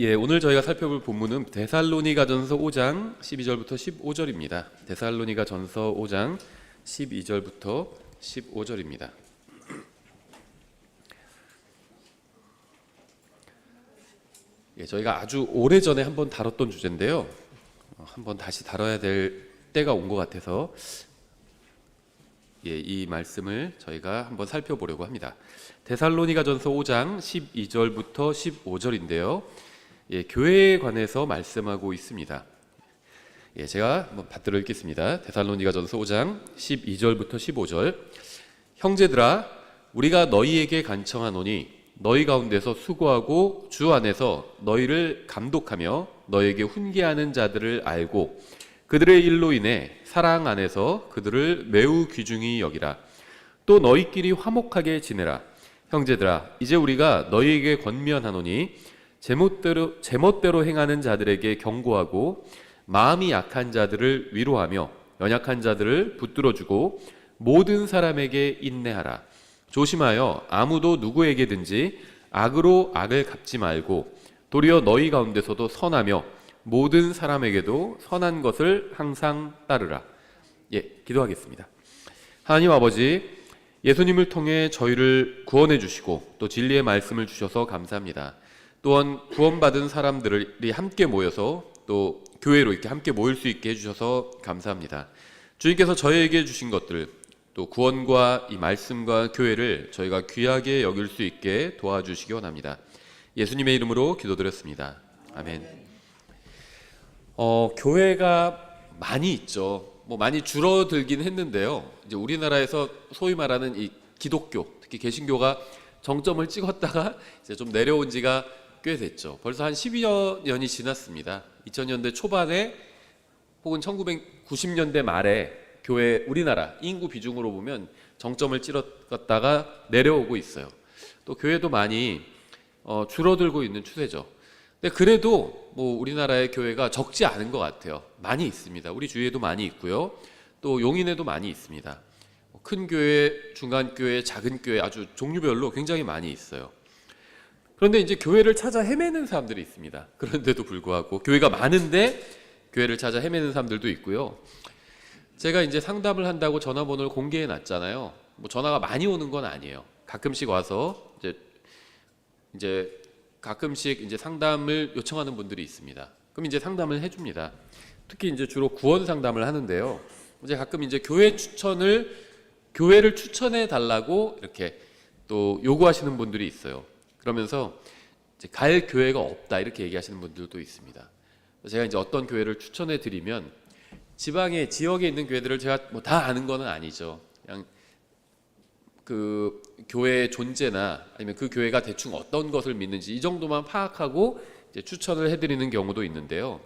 오늘 저희가 살펴볼 본문은 데살로니가전서 5장 12절부터 15절입니다. 데살로니가전서 5장 12절부터 15절입니다. 저희가 아주 오래전에 한번 다뤘던 주제인데요. 한번 다시 다뤄야 될 때가 온 것 같아서 이 말씀을 저희가 한번 살펴보려고 합니다. 데살로니가전서 5장 12절부터 15절인데요. 교회에 관해서 말씀하고 있습니다. 제가 한번 받들어 읽겠습니다. 데살로니가전서 5장 12절부터 15절. 형제들아, 우리가 너희에게 간청하노니 너희 가운데서 수고하고 주 안에서 너희를 감독하며 너희에게 훈계하는 자들을 알고 그들의 일로 인해 사랑 안에서 그들을 매우 귀중히 여기라. 또 너희끼리 화목하게 지내라. 형제들아, 이제 우리가 너희에게 권면하노니 제멋대로 행하는 자들에게 경고하고 마음이 약한 자들을 위로하며 연약한 자들을 붙들어주고 모든 사람에게 인내하라. 조심하여 아무도 누구에게든지 악으로 악을 갚지 말고 도리어 너희 가운데서도 선하며 모든 사람에게도 선한 것을 항상 따르라. 기도하겠습니다. 하나님 아버지, 예수님을 통해 저희를 구원해 주시고 또 진리의 말씀을 주셔서 감사합니다. 또한 구원받은 사람들이 함께 모여서 또 교회로 이렇게 함께 모일 수 있게 해주셔서 감사합니다. 주님께서 저희에게 주신 것들, 또 구원과 이 말씀과 교회를 저희가 귀하게 여길 수 있게 도와주시기 원합니다. 예수님의 이름으로 기도드렸습니다. 아멘. 교회가 많이 있죠. 많이 줄어들긴 했는데요. 이제 우리나라에서 소위 말하는 이 기독교, 특히 개신교가 정점을 찍었다가 이제 좀 내려온 지가 꽤 됐죠. 벌써 한 12여 년이 지났습니다. 2000년대 초반에 혹은 1990년대 말에 교회 우리나라 인구 비중으로 보면 정점을 찍었다가 내려오고 있어요. 또 교회도 많이 줄어들고 있는 추세죠. 근데 그래도 우리나라의 교회가 적지 않은 것 같아요. 많이 있습니다. 우리 주위에도 많이 있고요. 또 용인에도 많이 있습니다. 큰 교회, 중간 교회, 작은 교회 아주 종류별로 굉장히 많이 있어요. 그런데 이제 교회를 찾아 헤매는 사람들이 있습니다. 그런데도 불구하고 교회가 많은데 교회를 찾아 헤매는 사람들도 있고요. 제가 이제 상담을 한다고 전화번호를 공개해 놨잖아요. 전화가 많이 오는 건 아니에요. 가끔씩 와서 이제 가끔씩 이제 상담을 요청하는 분들이 있습니다. 그럼 이제 상담을 해줍니다. 특히 이제 주로 구원 상담을 하는데요. 이제 가끔 이제 교회를 추천해 달라고 이렇게 또 요구하시는 분들이 있어요. 그러면서 이제 갈 교회가 없다 이렇게 얘기하시는 분들도 있습니다. 제가 이제 어떤 교회를 추천해 드리면 지역에 있는 교회들을 제가 다 아는 건 아니죠. 그냥 그 교회의 존재나 아니면 그 교회가 대충 어떤 것을 믿는지 이 정도만 파악하고 이제 추천을 해드리는 경우도 있는데요.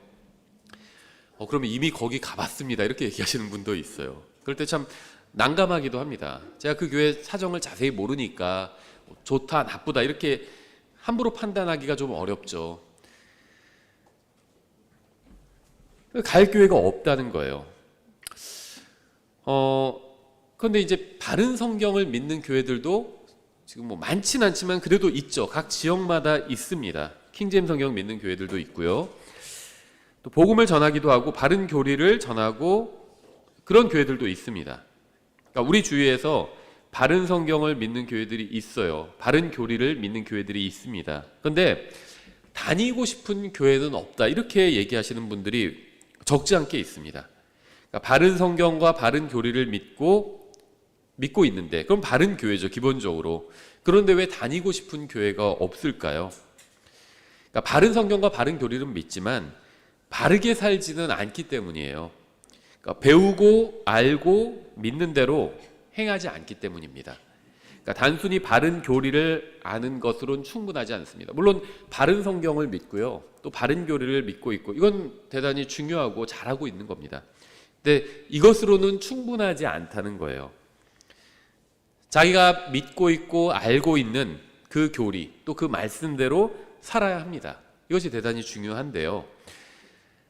그러면 이미 거기 가봤습니다 이렇게 얘기하시는 분도 있어요. 그럴 때 참 난감하기도 합니다. 제가 그 교회 사정을 자세히 모르니까 좋다 나쁘다 이렇게 함부로 판단하기가 좀 어렵죠. 갈 교회가 없다는 거예요. 그런데 이제 바른 성경을 믿는 교회들도 지금 많진 않지만 그래도 있죠. 각 지역마다 있습니다. 킹제임스 성경 믿는 교회들도 있고요. 또 복음을 전하기도 하고 바른 교리를 전하고 그런 교회들도 있습니다. 그러니까 우리 주위에서 바른 성경을 믿는 교회들이 있어요. 바른 교리를 믿는 교회들이 있습니다. 그런데 다니고 싶은 교회는 없다 이렇게 얘기하시는 분들이 적지 않게 있습니다. 그러니까 바른 성경과 바른 교리를 믿고 있는데 그럼 바른 교회죠 기본적으로. 그런데 왜 다니고 싶은 교회가 없을까요? 그러니까 바른 성경과 바른 교리를 믿지만 바르게 살지는 않기 때문이에요. 그러니까 배우고 알고 믿는 대로 행하지 않기 때문입니다. 그러니까 단순히 바른 교리를 아는 것으로는 충분하지 않습니다. 물론 바른 성경을 믿고요. 또 바른 교리를 믿고 있고 이건 대단히 중요하고 잘하고 있는 겁니다. 근데 이것으로는 충분하지 않다는 거예요. 자기가 믿고 있고 알고 있는 그 교리 또 그 말씀대로 살아야 합니다. 이것이 대단히 중요한데요.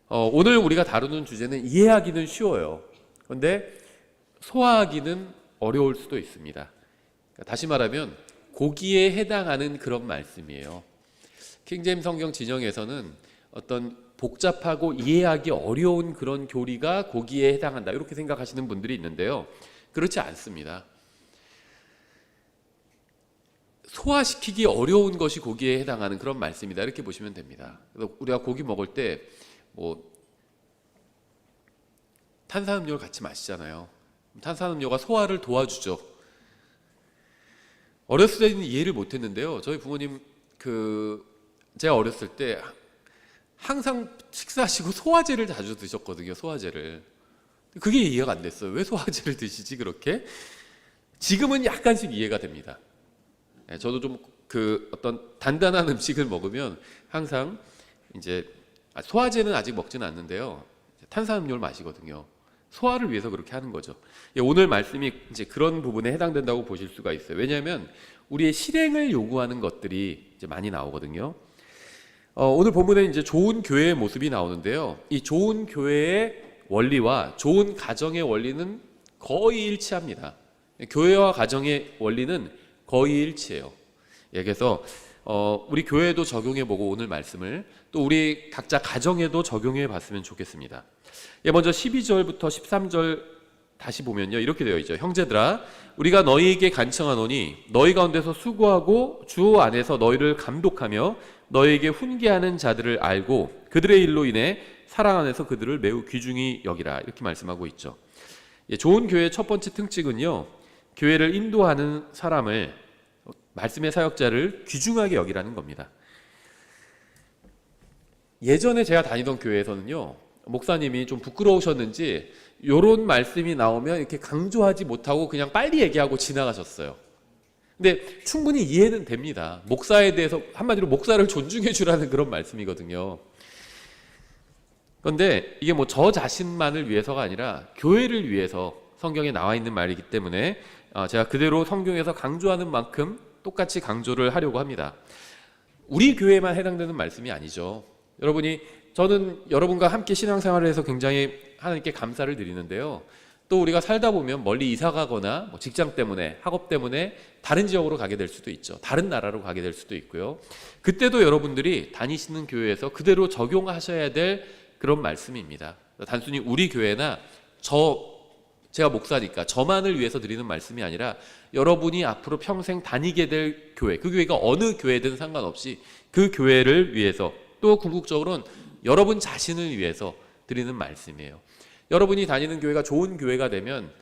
오늘 우리가 다루는 주제는 이해하기는 쉬워요. 그런데 소화하기는 어려울 수도 있습니다. 다시 말하면 고기에 해당하는 그런 말씀이에요. 킹제임스 성경 진영에서는 어떤 복잡하고 이해하기 어려운 그런 교리가 거기에 해당한다 이렇게 생각하시는 분들이 있는데요. 그렇지 않습니다. 소화시키기 어려운 것이 고기에 해당하는 그런 말씀이다 이렇게 보시면 됩니다. 그래서 우리가 고기 먹을 때 뭐 탄산음료를 같이 마시잖아요. 탄산음료가 소화를 도와주죠. 어렸을 때는 이해를 못했는데요. 저희 부모님 제가 어렸을 때 항상 식사하시고 소화제를 자주 드셨거든요. 소화제를. 그게 이해가 안 됐어요. 왜 소화제를 드시지 그렇게? 지금은 약간씩 이해가 됩니다. 저도 좀 어떤 단단한 음식을 먹으면 항상 이제 소화제는 아직 먹지는 않는데요. 탄산음료를 마시거든요. 소화를 위해서 그렇게 하는 거죠. 오늘 말씀이 이제 그런 부분에 해당된다고 보실 수가 있어요. 왜냐하면 우리의 실행을 요구하는 것들이 이제 많이 나오거든요. 오늘 본문에 이제 좋은 교회의 모습이 나오는데요. 이 좋은 교회의 원리와 좋은 가정의 원리는 거의 일치합니다. 교회와 가정의 원리는 거의 일치해요. 그래서 우리 교회에도 적용해보고 오늘 말씀을 또 우리 각자 가정에도 적용해봤으면 좋겠습니다. 먼저 12절부터 13절 다시 보면요 이렇게 되어 있죠. 형제들아 우리가 너희에게 간청하노니 너희 가운데서 수고하고 주 안에서 너희를 감독하며 너희에게 훈계하는 자들을 알고 그들의 일로 인해 사랑 안에서 그들을 매우 귀중히 여기라 이렇게 말씀하고 있죠. 좋은 교회의 첫 번째 특징은요 교회를 인도하는 사람을 말씀의 사역자를 귀중하게 여기라는 겁니다. 예전에 제가 다니던 교회에서는요 목사님이 좀 부끄러우셨는지 이런 말씀이 나오면 이렇게 강조하지 못하고 그냥 빨리 얘기하고 지나가셨어요. 근데 충분히 이해는 됩니다. 목사에 대해서 한마디로 목사를 존중해 주라는 그런 말씀이거든요. 그런데 이게 뭐 저 자신만을 위해서가 아니라 교회를 위해서 성경에 나와 있는 말이기 때문에 제가 그대로 성경에서 강조하는 만큼 똑같이 강조를 하려고 합니다. 우리 교회만 해당되는 말씀이 아니죠. 저는 여러분과 함께 신앙생활을 해서 굉장히 하나님께 감사를 드리는데요. 또 우리가 살다 보면 멀리 이사 가거나 직장 때문에 학업 때문에 다른 지역으로 가게 될 수도 있죠. 다른 나라로 가게 될 수도 있고요. 그때도 여러분들이 다니시는 교회에서 그대로 적용하셔야 될 그런 말씀입니다. 단순히 우리 교회나 제가 목사니까 저만을 위해서 드리는 말씀이 아니라 여러분이 앞으로 평생 다니게 될 교회, 그 교회가 어느 교회든 상관없이 그 교회를 위해서 또 궁극적으로는 여러분 자신을 위해서 드리는 말씀이에요. 여러분이 다니는 교회가 좋은 교회가 되면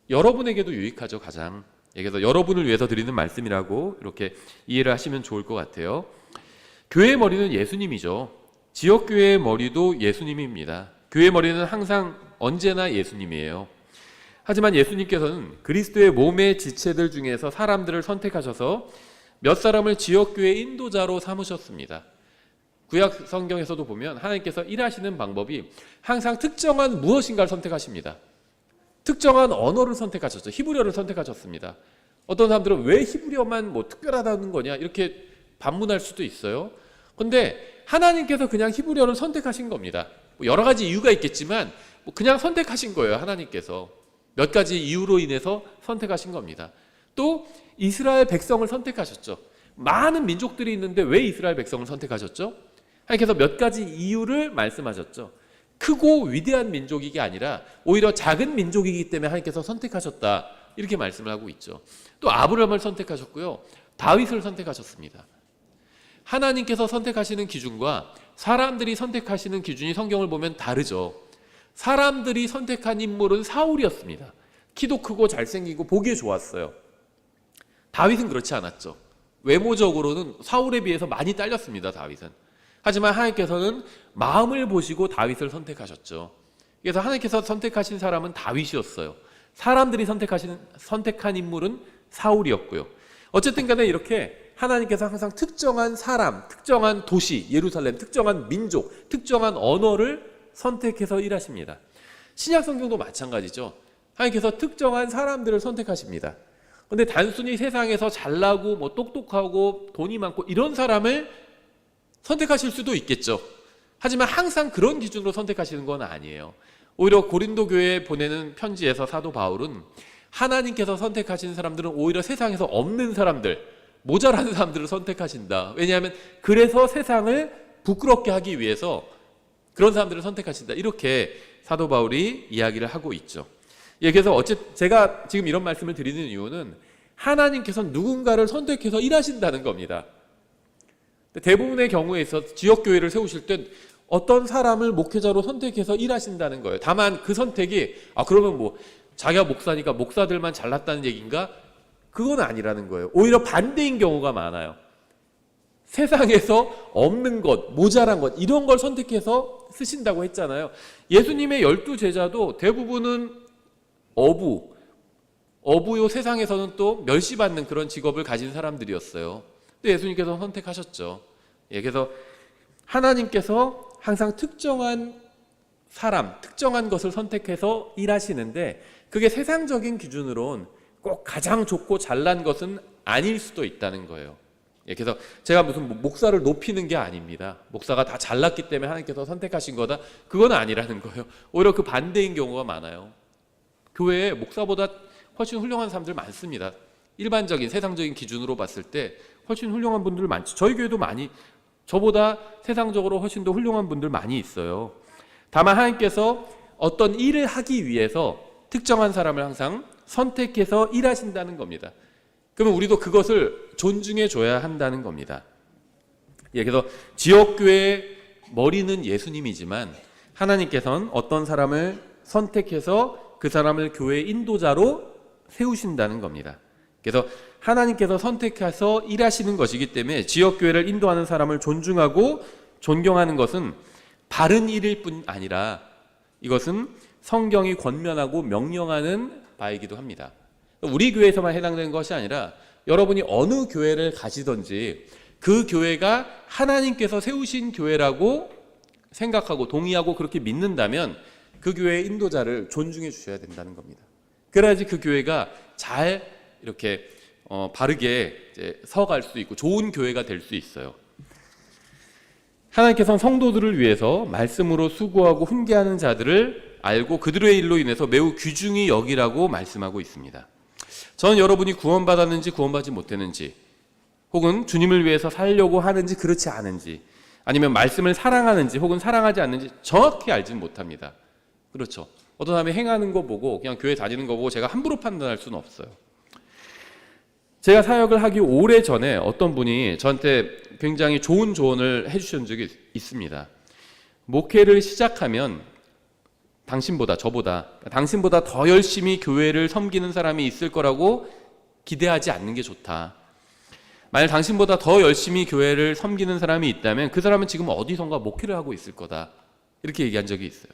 여러분에게도 유익하죠. 가장. 그래서 여러분을 위해서 드리는 말씀이라고 이렇게 이해를 하시면 좋을 것 같아요. 교회의 머리는 예수님이죠. 지역교회의 머리도 예수님입니다. 교회의 머리는 항상 언제나 예수님이에요. 하지만 예수님께서는 그리스도의 몸의 지체들 중에서 사람들을 선택하셔서 몇 사람을 지역교회 인도자로 삼으셨습니다. 구약 성경에서도 보면 하나님께서 일하시는 방법이 항상 특정한 무엇인가를 선택하십니다. 특정한 언어를 선택하셨죠. 히브리어를 선택하셨습니다. 어떤 사람들은 왜 히브리어만 특별하다는 거냐 이렇게 반문할 수도 있어요. 그런데 하나님께서 그냥 히브리어를 선택하신 겁니다. 여러 가지 이유가 있겠지만 그냥 선택하신 거예요. 하나님께서 몇 가지 이유로 인해서 선택하신 겁니다. 또 이스라엘 백성을 선택하셨죠. 많은 민족들이 있는데 왜 이스라엘 백성을 선택하셨죠? 하나님께서 몇 가지 이유를 말씀하셨죠. 크고 위대한 민족이 아니라 오히려 작은 민족이기 때문에 하나님께서 선택하셨다 이렇게 말씀을 하고 있죠. 또 아브라함을 선택하셨고요. 다윗을 선택하셨습니다. 하나님께서 선택하시는 기준과 사람들이 선택하시는 기준이 성경을 보면 다르죠. 사람들이 선택한 인물은 사울이었습니다. 키도 크고 잘생기고 보기에 좋았어요. 다윗은 그렇지 않았죠. 외모적으로는 사울에 비해서 많이 딸렸습니다. 다윗은. 하지만 하나님께서는 마음을 보시고 다윗을 선택하셨죠. 그래서 하나님께서 선택하신 사람은 다윗이었어요. 사람들이 선택한 인물은 사울이었고요. 어쨌든 간에 이렇게 하나님께서 항상 특정한 사람, 특정한 도시, 예루살렘, 특정한 민족, 특정한 언어를 선택해서 일하십니다. 신약 성경도 마찬가지죠. 하나님께서 특정한 사람들을 선택하십니다. 그런데 단순히 세상에서 잘나고 똑똑하고 돈이 많고 이런 사람을 선택하실 수도 있겠죠. 하지만 항상 그런 기준으로 선택하시는 건 아니에요. 오히려 고린도 교회에 보내는 편지에서 사도 바울은 하나님께서 선택하신 사람들은 오히려 세상에서 없는 사람들, 모자란 사람들을 선택하신다. 왜냐하면 그래서 세상을 부끄럽게 하기 위해서 그런 사람들을 선택하신다. 이렇게 사도 바울이 이야기를 하고 있죠. 예, 그래서 제가 지금 이런 말씀을 드리는 이유는 하나님께서 누군가를 선택해서 일하신다는 겁니다. 대부분의 경우에 있어서 지역교회를 세우실 땐 어떤 사람을 목회자로 선택해서 일하신다는 거예요. 다만 그 선택이 그러면 뭐 자기가 목사니까 목사들만 잘났다는 얘기인가? 그건 아니라는 거예요. 오히려 반대인 경우가 많아요. 세상에서 없는 것, 모자란 것 이런 걸 선택해서 쓰신다고 했잖아요. 예수님의 12제자도 대부분은 어부요, 세상에서는 또 멸시받는 그런 직업을 가진 사람들이었어요. 근데 예수님께서 선택하셨죠. 예, 그래서 하나님께서 항상 특정한 사람, 특정한 것을 선택해서 일하시는데 그게 세상적인 기준으로는 꼭 가장 좋고 잘난 것은 아닐 수도 있다는 거예요. 예, 그래서 제가 무슨 목사를 높이는 게 아닙니다. 목사가 다 잘났기 때문에 하나님께서 선택하신 거다. 그건 아니라는 거예요. 오히려 그 반대인 경우가 많아요. 교회에 목사보다 훨씬 훌륭한 사람들 많습니다. 일반적인 세상적인 기준으로 봤을 때 훨씬 훌륭한 분들 많죠. 저희 교회도 많이 저보다 세상적으로 훨씬 더 훌륭한 분들 많이 있어요. 다만 하나님께서 어떤 일을 하기 위해서 특정한 사람을 항상 선택해서 일하신다는 겁니다. 그러면 우리도 그것을 존중해 줘야 한다는 겁니다. 예, 그래서 지역교회의 머리는 예수님이지만 하나님께서는 어떤 사람을 선택해서 그 사람을 교회의 인도자로 세우신다는 겁니다. 그래서 하나님께서 선택해서 일하시는 것이기 때문에 지역교회를 인도하는 사람을 존중하고 존경하는 것은 바른 일일 뿐 아니라 이것은 성경이 권면하고 명령하는 바이기도 합니다. 우리 교회에서만 해당되는 것이 아니라 여러분이 어느 교회를 가시든지 그 교회가 하나님께서 세우신 교회라고 생각하고 동의하고 그렇게 믿는다면 그 교회의 인도자를 존중해 주셔야 된다는 겁니다. 그래야지 그 교회가 잘 이렇게 바르게 이제 서갈 수 있고 좋은 교회가 될 수 있어요. 하나님께서는 성도들을 위해서 말씀으로 수고하고 훈계하는 자들을 알고 그들의 일로 인해서 매우 귀중히 여기라고 말씀하고 있습니다. 저는 여러분이 구원받았는지 구원받지 못했는지 혹은 주님을 위해서 살려고 하는지 그렇지 않은지 아니면 말씀을 사랑하는지 혹은 사랑하지 않는지 정확히 알지는 못합니다. 그렇죠. 어떤 사람이 행하는 거 보고 그냥 교회 다니는 거 보고 제가 함부로 판단할 수는 없어요. 제가 사역을 하기 오래전에 어떤 분이 저한테 굉장히 좋은 조언을 해주신 적이 있습니다. 목회를 시작하면 당신보다 더 열심히 교회를 섬기는 사람이 있을 거라고 기대하지 않는 게 좋다. 만약 당신보다 더 열심히 교회를 섬기는 사람이 있다면 그 사람은 지금 어디선가 목회를 하고 있을 거다. 이렇게 얘기한 적이 있어요.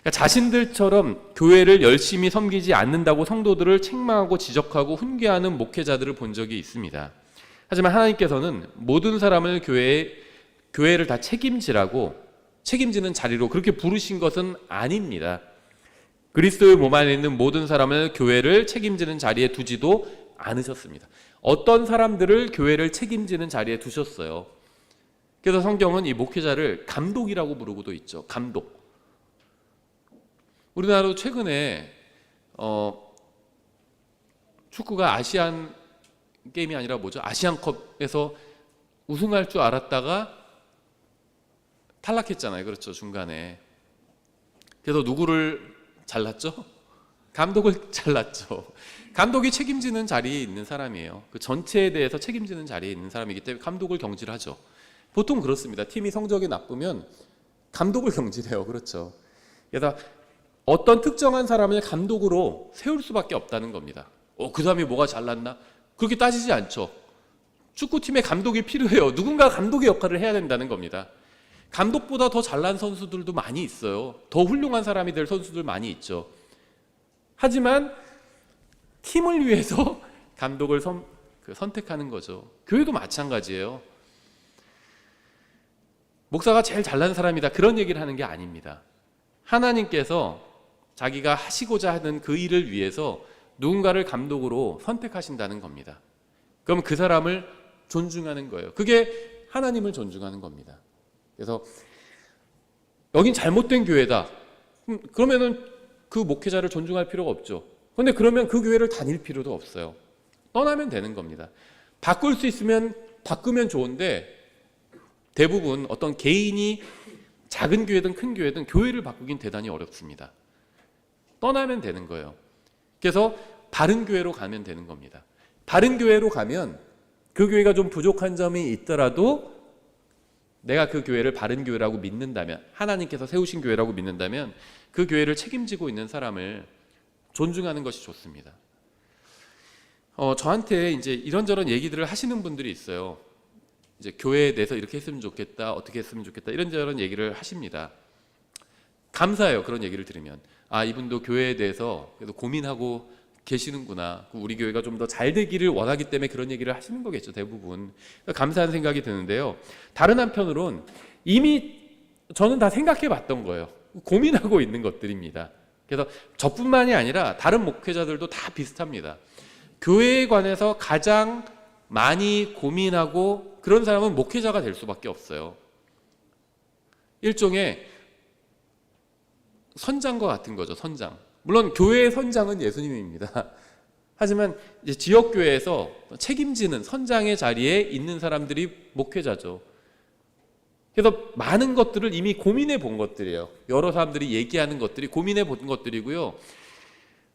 그러니까 자신들처럼 교회를 열심히 섬기지 않는다고 성도들을 책망하고 지적하고 훈계하는 목회자들을 본 적이 있습니다. 하지만 하나님께서는 모든 사람을 교회를 다 책임지는 자리로 그렇게 부르신 것은 아닙니다. 그리스도의 몸 안에 있는 모든 사람을 교회를 책임지는 자리에 두지도 않으셨습니다. 어떤 사람들을 교회를 책임지는 자리에 두셨어요. 그래서 성경은 이 목회자를 감독이라고 부르고도 있죠. 감독. 우리나라도 최근에 축구가 아시안 게임이 아니라 아시안컵에서 우승할 줄 알았다가 탈락했잖아요. 그렇죠. 중간에. 그래서 누구를 잘랐죠? 감독을 잘랐죠. 감독이 책임지는 자리에 있는 사람이에요. 그 전체에 대해서 책임지는 자리에 있는 사람이기 때문에 감독을 경질하죠. 보통 그렇습니다. 팀이 성적이 나쁘면 감독을 경질해요. 그렇죠. 그래서 어떤 특정한 사람을 감독으로 세울 수밖에 없다는 겁니다. 그 사람이 뭐가 잘났나? 그렇게 따지지 않죠. 축구팀에 감독이 필요해요. 누군가 감독의 역할을 해야 된다는 겁니다. 감독보다 더 잘난 선수들도 많이 있어요. 더 훌륭한 사람이 될 선수들 많이 있죠. 하지만 팀을 위해서 감독을 선택하는 거죠. 교회도 마찬가지예요. 목사가 제일 잘난 사람이다 그런 얘기를 하는 게 아닙니다. 하나님께서 자기가 하시고자 하는 그 일을 위해서 누군가를 감독으로 선택하신다는 겁니다. 그럼 그 사람을 존중하는 거예요. 그게 하나님을 존중하는 겁니다. 그래서 여긴 잘못된 교회다. 그러면은 그 목회자를 존중할 필요가 없죠. 그런데 그러면 그 교회를 다닐 필요도 없어요. 떠나면 되는 겁니다. 바꿀 수 있으면 바꾸면 좋은데 대부분 어떤 개인이 작은 교회든 큰 교회든 교회를 바꾸긴 대단히 어렵습니다. 떠나면 되는 거예요. 그래서 바른 교회로 가면 되는 겁니다. 바른 교회로 가면 그 교회가 좀 부족한 점이 있더라도 내가 그 교회를 바른 교회라고 믿는다면, 하나님께서 세우신 교회라고 믿는다면 그 교회를 책임지고 있는 사람을 존중하는 것이 좋습니다. 저한테 이제 이런저런 얘기들을 하시는 분들이 있어요. 이제 교회에 대해서 이렇게 했으면 좋겠다, 어떻게 했으면 좋겠다, 이런저런 얘기를 하십니다. 감사해요. 그런 얘기를 들으면. 아, 이분도 교회에 대해서 그래도 고민하고 계시는구나. 우리 교회가 좀 더 잘 되기를 원하기 때문에 그런 얘기를 하시는 거겠죠, 대부분. 감사한 생각이 드는데요. 다른 한편으론 이미 저는 다 생각해 봤던 거예요. 고민하고 있는 것들입니다. 그래서 저뿐만이 아니라 다른 목회자들도 다 비슷합니다. 교회에 관해서 가장 많이 고민하고 그런 사람은 목회자가 될 수밖에 없어요. 일종의 선장과 같은 거죠, 선장. 물론 교회의 선장은 예수님입니다. 하지만 이제 지역교회에서 책임지는 선장의 자리에 있는 사람들이 목회자죠. 그래서 많은 것들을 이미 고민해 본 것들이에요. 여러 사람들이 얘기하는 것들이 고민해 본 것들이고요.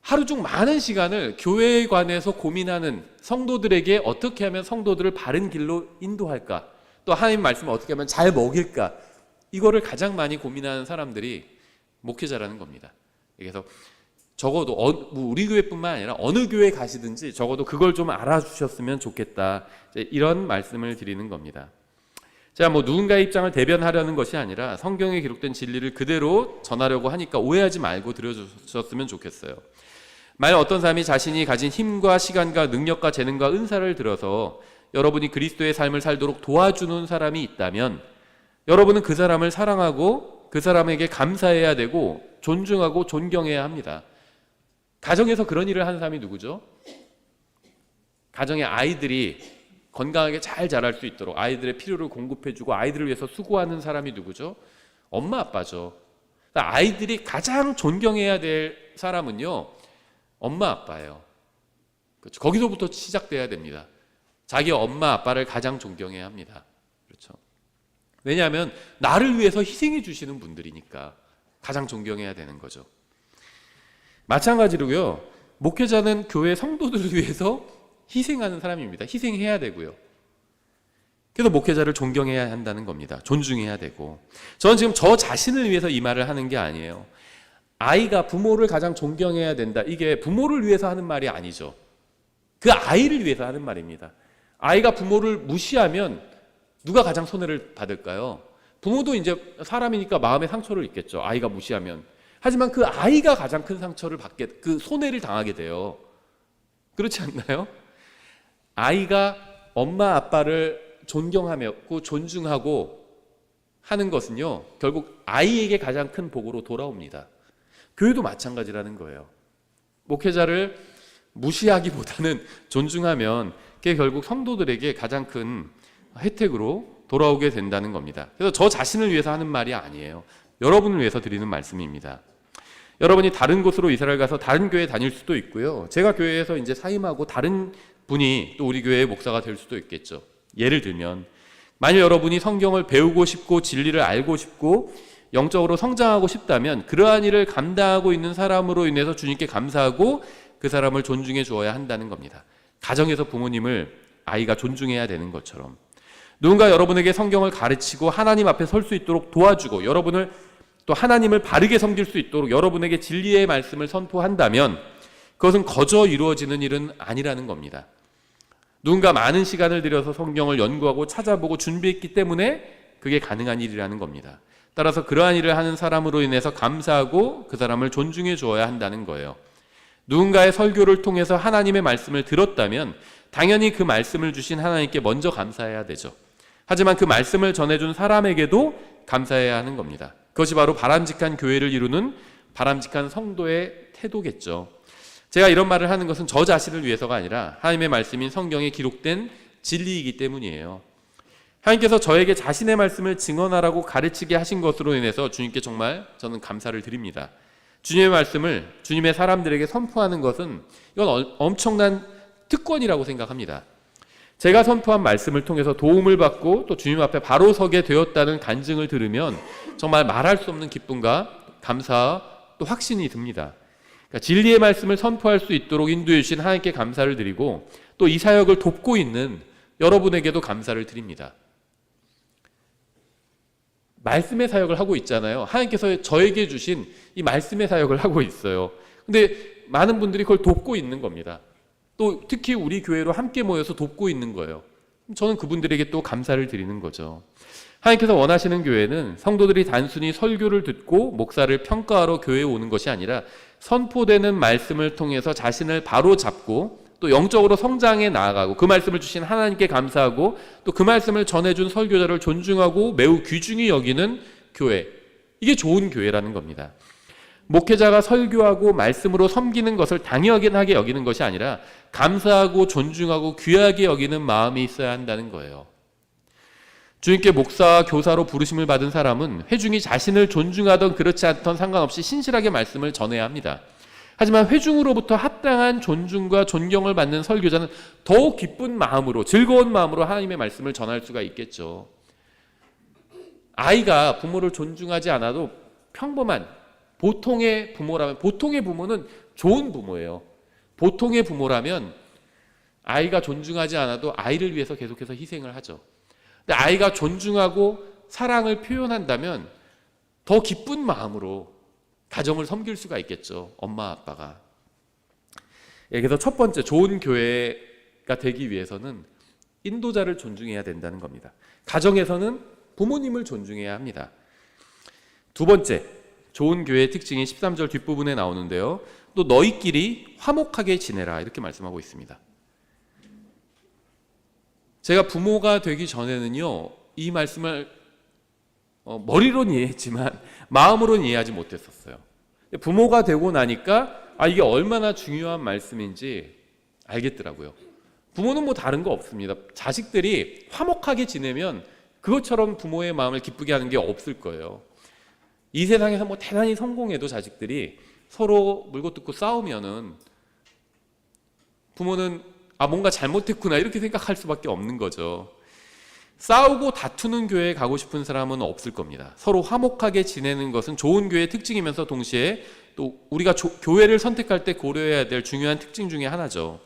하루 중 많은 시간을 교회에 관해서 고민하는 성도들에게 어떻게 하면 성도들을 바른 길로 인도할까, 또 하나님 말씀을 어떻게 하면 잘 먹일까, 이거를 가장 많이 고민하는 사람들이 목회자라는 겁니다. 그래서 적어도 우리 교회뿐만 아니라 어느 교회 가시든지 적어도 그걸 좀 알아주셨으면 좋겠다, 이런 말씀을 드리는 겁니다. 자, 누군가의 입장을 대변하려는 것이 아니라 성경에 기록된 진리를 그대로 전하려고 하니까 오해하지 말고 들어주셨으면 좋겠어요. 만약 어떤 사람이 자신이 가진 힘과 시간과 능력과 재능과 은사를 들어서 여러분이 그리스도의 삶을 살도록 도와주는 사람이 있다면 여러분은 그 사람을 사랑하고 그 사람에게 감사해야 되고 존중하고 존경해야 합니다. 가정에서 그런 일을 하는 사람이 누구죠? 가정의 아이들이 건강하게 잘 자랄 수 있도록 아이들의 필요를 공급해주고 아이들을 위해서 수고하는 사람이 누구죠? 엄마 아빠죠. 아이들이 가장 존경해야 될 사람은요, 엄마 아빠예요. 그렇죠. 거기서부터 시작돼야 됩니다. 자기 엄마 아빠를 가장 존경해야 합니다. 그렇죠. 왜냐하면 나를 위해서 희생해 주시는 분들이니까 가장 존경해야 되는 거죠. 마찬가지로요, 목회자는 교회 성도들을 위해서 희생하는 사람입니다. 희생해야 되고요. 그래서 목회자를 존경해야 한다는 겁니다. 존중해야 되고. 저는 지금 저 자신을 위해서 이 말을 하는 게 아니에요. 아이가 부모를 가장 존경해야 된다, 이게 부모를 위해서 하는 말이 아니죠. 그 아이를 위해서 하는 말입니다. 아이가 부모를 무시하면 누가 가장 손해를 받을까요? 부모도 이제 사람이니까 마음의 상처를 입겠죠, 아이가 무시하면. 하지만 그 아이가 가장 큰 상처를 그 손해를 당하게 돼요. 그렇지 않나요? 아이가 엄마 아빠를 존경하고 존중하고 하는 것은요, 결국 아이에게 가장 큰 복으로 돌아옵니다. 교회도 마찬가지라는 거예요. 목회자를 무시하기보다는 존중하면 그게 결국 성도들에게 가장 큰 혜택으로 돌아오게 된다는 겁니다. 그래서 저 자신을 위해서 하는 말이 아니에요. 여러분을 위해서 드리는 말씀입니다. 여러분이 다른 곳으로 이사를 가서 다른 교회에 다닐 수도 있고요. 제가 교회에서 이제 사임하고 다른 분이 또 우리 교회의 목사가 될 수도 있겠죠. 예를 들면 만약 여러분이 성경을 배우고 싶고 진리를 알고 싶고 영적으로 성장하고 싶다면 그러한 일을 감당하고 있는 사람으로 인해서 주님께 감사하고 그 사람을 존중해 주어야 한다는 겁니다. 가정에서 부모님을 아이가 존중해야 되는 것처럼 누군가 여러분에게 성경을 가르치고 하나님 앞에 설 수 있도록 도와주고 여러분을 또 하나님을 바르게 섬길 수 있도록 여러분에게 진리의 말씀을 선포한다면 그것은 거저 이루어지는 일은 아니라는 겁니다. 누군가 많은 시간을 들여서 성경을 연구하고 찾아보고 준비했기 때문에 그게 가능한 일이라는 겁니다. 따라서 그러한 일을 하는 사람으로 인해서 감사하고 그 사람을 존중해 주어야 한다는 거예요. 누군가의 설교를 통해서 하나님의 말씀을 들었다면 당연히 그 말씀을 주신 하나님께 먼저 감사해야 되죠. 하지만 그 말씀을 전해준 사람에게도 감사해야 하는 겁니다. 그것이 바로 바람직한 교회를 이루는 바람직한 성도의 태도겠죠. 제가 이런 말을 하는 것은 저 자신을 위해서가 아니라 하나님의 말씀인 성경에 기록된 진리이기 때문이에요. 하나님께서 저에게 자신의 말씀을 증언하라고 가르치게 하신 것으로 인해서 주님께 정말 저는 감사를 드립니다. 주님의 말씀을 주님의 사람들에게 선포하는 것은 이건 엄청난 특권이라고 생각합니다. 제가 선포한 말씀을 통해서 도움을 받고 또 주님 앞에 바로 서게 되었다는 간증을 들으면 정말 말할 수 없는 기쁨과 감사 또 확신이 듭니다. 그러니까 진리의 말씀을 선포할 수 있도록 인도해 주신 하나님께 감사를 드리고 또 이 사역을 돕고 있는 여러분에게도 감사를 드립니다. 말씀의 사역을 하고 있잖아요. 하나님께서 저에게 주신 이 말씀의 사역을 하고 있어요. 근데 많은 분들이 그걸 돕고 있는 겁니다. 또 특히 우리 교회로 함께 모여서 돕고 있는 거예요. 저는 그분들에게 또 감사를 드리는 거죠. 하나님께서 원하시는 교회는 성도들이 단순히 설교를 듣고 목사를 평가하러 교회에 오는 것이 아니라 선포되는 말씀을 통해서 자신을 바로 잡고 또 영적으로 성장해 나아가고 그 말씀을 주신 하나님께 감사하고 또 그 말씀을 전해준 설교자를 존중하고 매우 귀중히 여기는 교회, 이게 좋은 교회라는 겁니다. 목회자가 설교하고 말씀으로 섬기는 것을 당연하게 여기는 것이 아니라 감사하고 존중하고 귀하게 여기는 마음이 있어야 한다는 거예요. 주님께 목사와 교사로 부르심을 받은 사람은 회중이 자신을 존중하던 그렇지 않던 상관없이 신실하게 말씀을 전해야 합니다. 하지만 회중으로부터 합당한 존중과 존경을 받는 설교자는 더욱 기쁜 마음으로, 즐거운 마음으로 하나님의 말씀을 전할 수가 있겠죠. 아이가 부모를 존중하지 않아도 평범한 보통의 부모라면, 보통의 부모는 좋은 부모예요. 보통의 부모라면 아이가 존중하지 않아도 아이를 위해서 계속해서 희생을 하죠. 근데 아이가 존중하고 사랑을 표현한다면 더 기쁜 마음으로 가정을 섬길 수가 있겠죠. 엄마 아빠가. 그래서 첫 번째, 좋은 교회가 되기 위해서는 인도자를 존중해야 된다는 겁니다. 가정에서는 부모님을 존중해야 합니다. 두 번째, 좋은 교회의 특징이 13절 뒷부분에 나오는데요. 또 너희끼리 화목하게 지내라, 이렇게 말씀하고 있습니다. 제가 부모가 되기 전에는요, 이 말씀을 머리로는 이해했지만 마음으로는 이해하지 못했었어요. 부모가 되고 나니까 이게 얼마나 중요한 말씀인지 알겠더라고요. 부모는 뭐 다른 거 없습니다. 자식들이 화목하게 지내면 그것처럼 부모의 마음을 기쁘게 하는 게 없을 거예요. 이 세상에서 뭐 대단히 성공해도 자식들이 서로 물고 뜯고 싸우면은 부모는 뭔가 잘못했구나 이렇게 생각할 수밖에 없는 거죠. 싸우고 다투는 교회에 가고 싶은 사람은 없을 겁니다. 서로 화목하게 지내는 것은 좋은 교회의 특징이면서 동시에 또 우리가 교회를 선택할 때 고려해야 될 중요한 특징 중에 하나죠.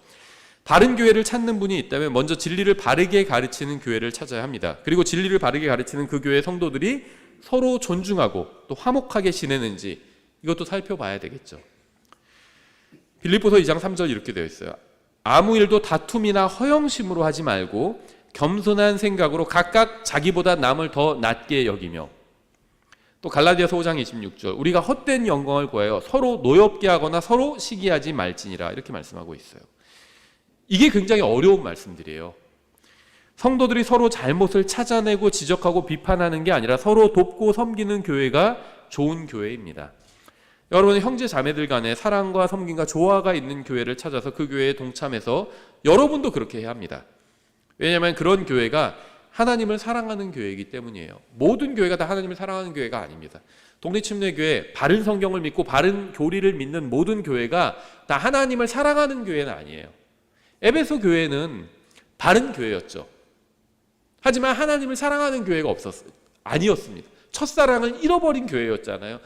바른 교회를 찾는 분이 있다면 먼저 진리를 바르게 가르치는 교회를 찾아야 합니다. 그리고 진리를 바르게 가르치는 그 교회 성도들이 서로 존중하고 또 화목하게 지내는지 이것도 살펴봐야 되겠죠. 빌립보서 2장 3절 이렇게 되어 있어요. 아무 일도 다툼이나 허영심으로 하지 말고 겸손한 생각으로 각각 자기보다 남을 더 낮게 여기며, 또 갈라디아서 5장 26절 우리가 헛된 영광을 구하여 서로 노엽게 하거나 서로 시기하지 말지니라, 이렇게 말씀하고 있어요. 이게 굉장히 어려운 말씀들이에요. 성도들이 서로 잘못을 찾아내고 지적하고 비판하는 게 아니라 서로 돕고 섬기는 교회가 좋은 교회입니다. 여러분, 형제 자매들 간에 사랑과 섬김과 조화가 있는 교회를 찾아서 그 교회에 동참해서 여러분도 그렇게 해야 합니다. 왜냐하면 그런 교회가 하나님을 사랑하는 교회이기 때문이에요. 모든 교회가 다 하나님을 사랑하는 교회가 아닙니다. 독립침례교회, 바른 성경을 믿고 바른 교리를 믿는 모든 교회가 다 하나님을 사랑하는 교회는 아니에요. 에베소 교회는 바른 교회였죠. 하지만 하나님을 사랑하는 교회가 아니었습니다. 첫사랑을 잃어버린 교회였잖아요.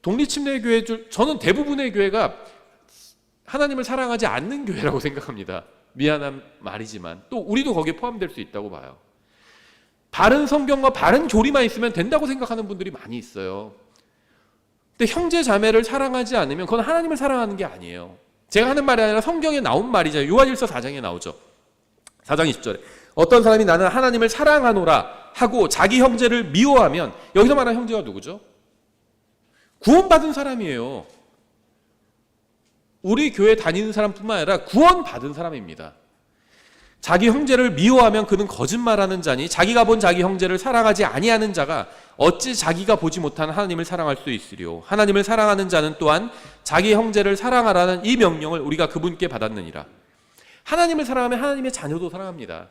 독립침례교회 저는 대부분의 교회가 하나님을 사랑하지 않는 교회라고 생각합니다. 미안한 말이지만 또 우리도 거기에 포함될 수 있다고 봐요. 바른 성경과 바른 교리만 있으면 된다고 생각하는 분들이 많이 있어요. 근데 형제 자매를 사랑하지 않으면 그건 하나님을 사랑하는 게 아니에요. 제가 하는 말이 아니라 성경에 나온 말이잖아요. 요한일서 4장에 나오죠. 4장 20절에 어떤 사람이 나는 하나님을 사랑하노라 하고 자기 형제를 미워하면, 여기서 말하는 형제가 누구죠? 구원받은 사람이에요. 우리 교회 다니는 사람뿐만 아니라 구원받은 사람입니다. 자기 형제를 미워하면 그는 거짓말하는 자니 자기가 본 자기 형제를 사랑하지 아니하는 자가 어찌 자기가 보지 못한 하나님을 사랑할 수 있으리요. 하나님을 사랑하는 자는 또한 자기 형제를 사랑하라는 이 명령을 우리가 그분께 받았느니라. 하나님을 사랑하면 하나님의 자녀도 사랑합니다.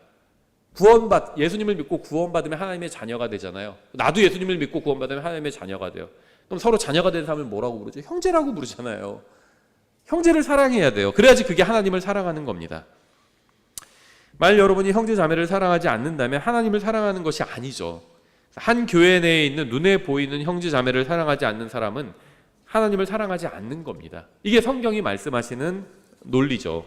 예수님을 믿고 구원받으면 하나님의 자녀가 되잖아요. 나도 예수님을 믿고 구원받으면 하나님의 자녀가 돼요. 그럼 서로 자녀가 된 사람을 뭐라고 부르죠? 형제라고 부르잖아요. 형제를 사랑해야 돼요. 그래야지 그게 하나님을 사랑하는 겁니다. 만일 여러분이 형제 자매를 사랑하지 않는다면 하나님을 사랑하는 것이 아니죠. 한 교회 내에 있는 눈에 보이는 형제 자매를 사랑하지 않는 사람은 하나님을 사랑하지 않는 겁니다. 이게 성경이 말씀하시는 논리죠.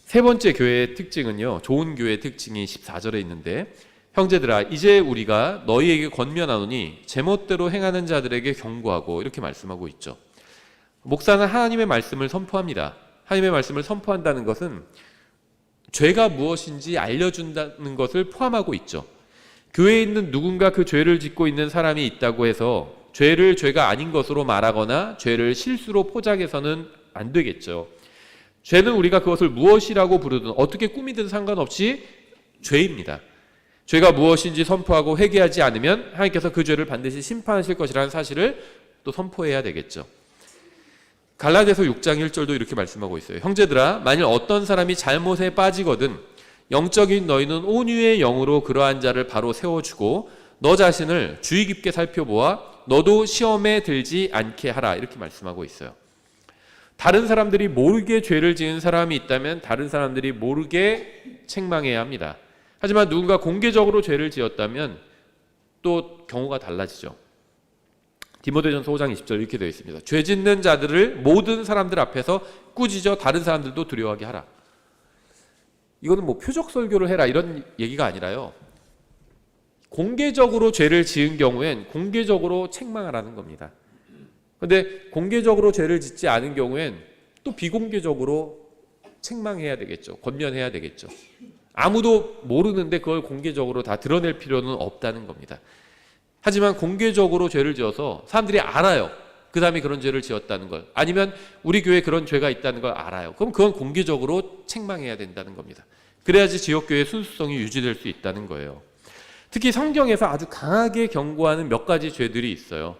세 번째 교회의 특징은요, 좋은 교회의 특징이 14절에 있는데, 형제들아 이제 우리가 너희에게 권면하노니 제멋대로 행하는 자들에게 경고하고, 이렇게 말씀하고 있죠. 목사는 하나님의 말씀을 선포합니다. 하나님의 말씀을 선포한다는 것은 죄가 무엇인지 알려준다는 것을 포함하고 있죠. 교회에 있는 누군가 그 죄를 짓고 있는 사람이 있다고 해서 죄를 죄가 아닌 것으로 말하거나 죄를 실수로 포장해서는 안 되겠죠. 죄는 우리가 그것을 무엇이라고 부르든 어떻게 꾸미든 상관없이 죄입니다. 죄가 무엇인지 선포하고 회개하지 않으면 하나님께서 그 죄를 반드시 심판하실 것이라는 사실을 또 선포해야 되겠죠. 갈라디아서 6장 1절도 이렇게 말씀하고 있어요. 형제들아 만일 어떤 사람이 잘못에 빠지거든 영적인 너희는 온유의 영으로 그러한 자를 바로 세워주고 너 자신을 주의 깊게 살펴보아 너도 시험에 들지 않게 하라, 이렇게 말씀하고 있어요. 다른 사람들이 모르게 죄를 지은 사람이 있다면 다른 사람들이 모르게 책망해야 합니다. 하지만 누군가 공개적으로 죄를 지었다면 또 경우가 달라지죠. 디모데전서 5장 20절 이렇게 되어 있습니다. 죄 짓는 자들을 모든 사람들 앞에서 꾸짖어 다른 사람들도 두려워하게 하라. 이거는 뭐 표적 설교를 해라 이런 얘기가 아니라요, 공개적으로 죄를 지은 경우엔 공개적으로 책망하라는 겁니다. 그런데 공개적으로 죄를 짓지 않은 경우엔 또 비공개적으로 책망해야 되겠죠. 권면해야 되겠죠. 아무도 모르는데 그걸 공개적으로 다 드러낼 필요는 없다는 겁니다. 하지만 공개적으로 죄를 지어서 사람들이 알아요. 그 사람이 그런 죄를 지었다는 걸, 아니면 우리 교회에 그런 죄가 있다는 걸 알아요. 그럼 그건 공개적으로 책망해야 된다는 겁니다. 그래야지 지역교회의 순수성이 유지될 수 있다는 거예요. 특히 성경에서 아주 강하게 경고하는 몇 가지 죄들이 있어요.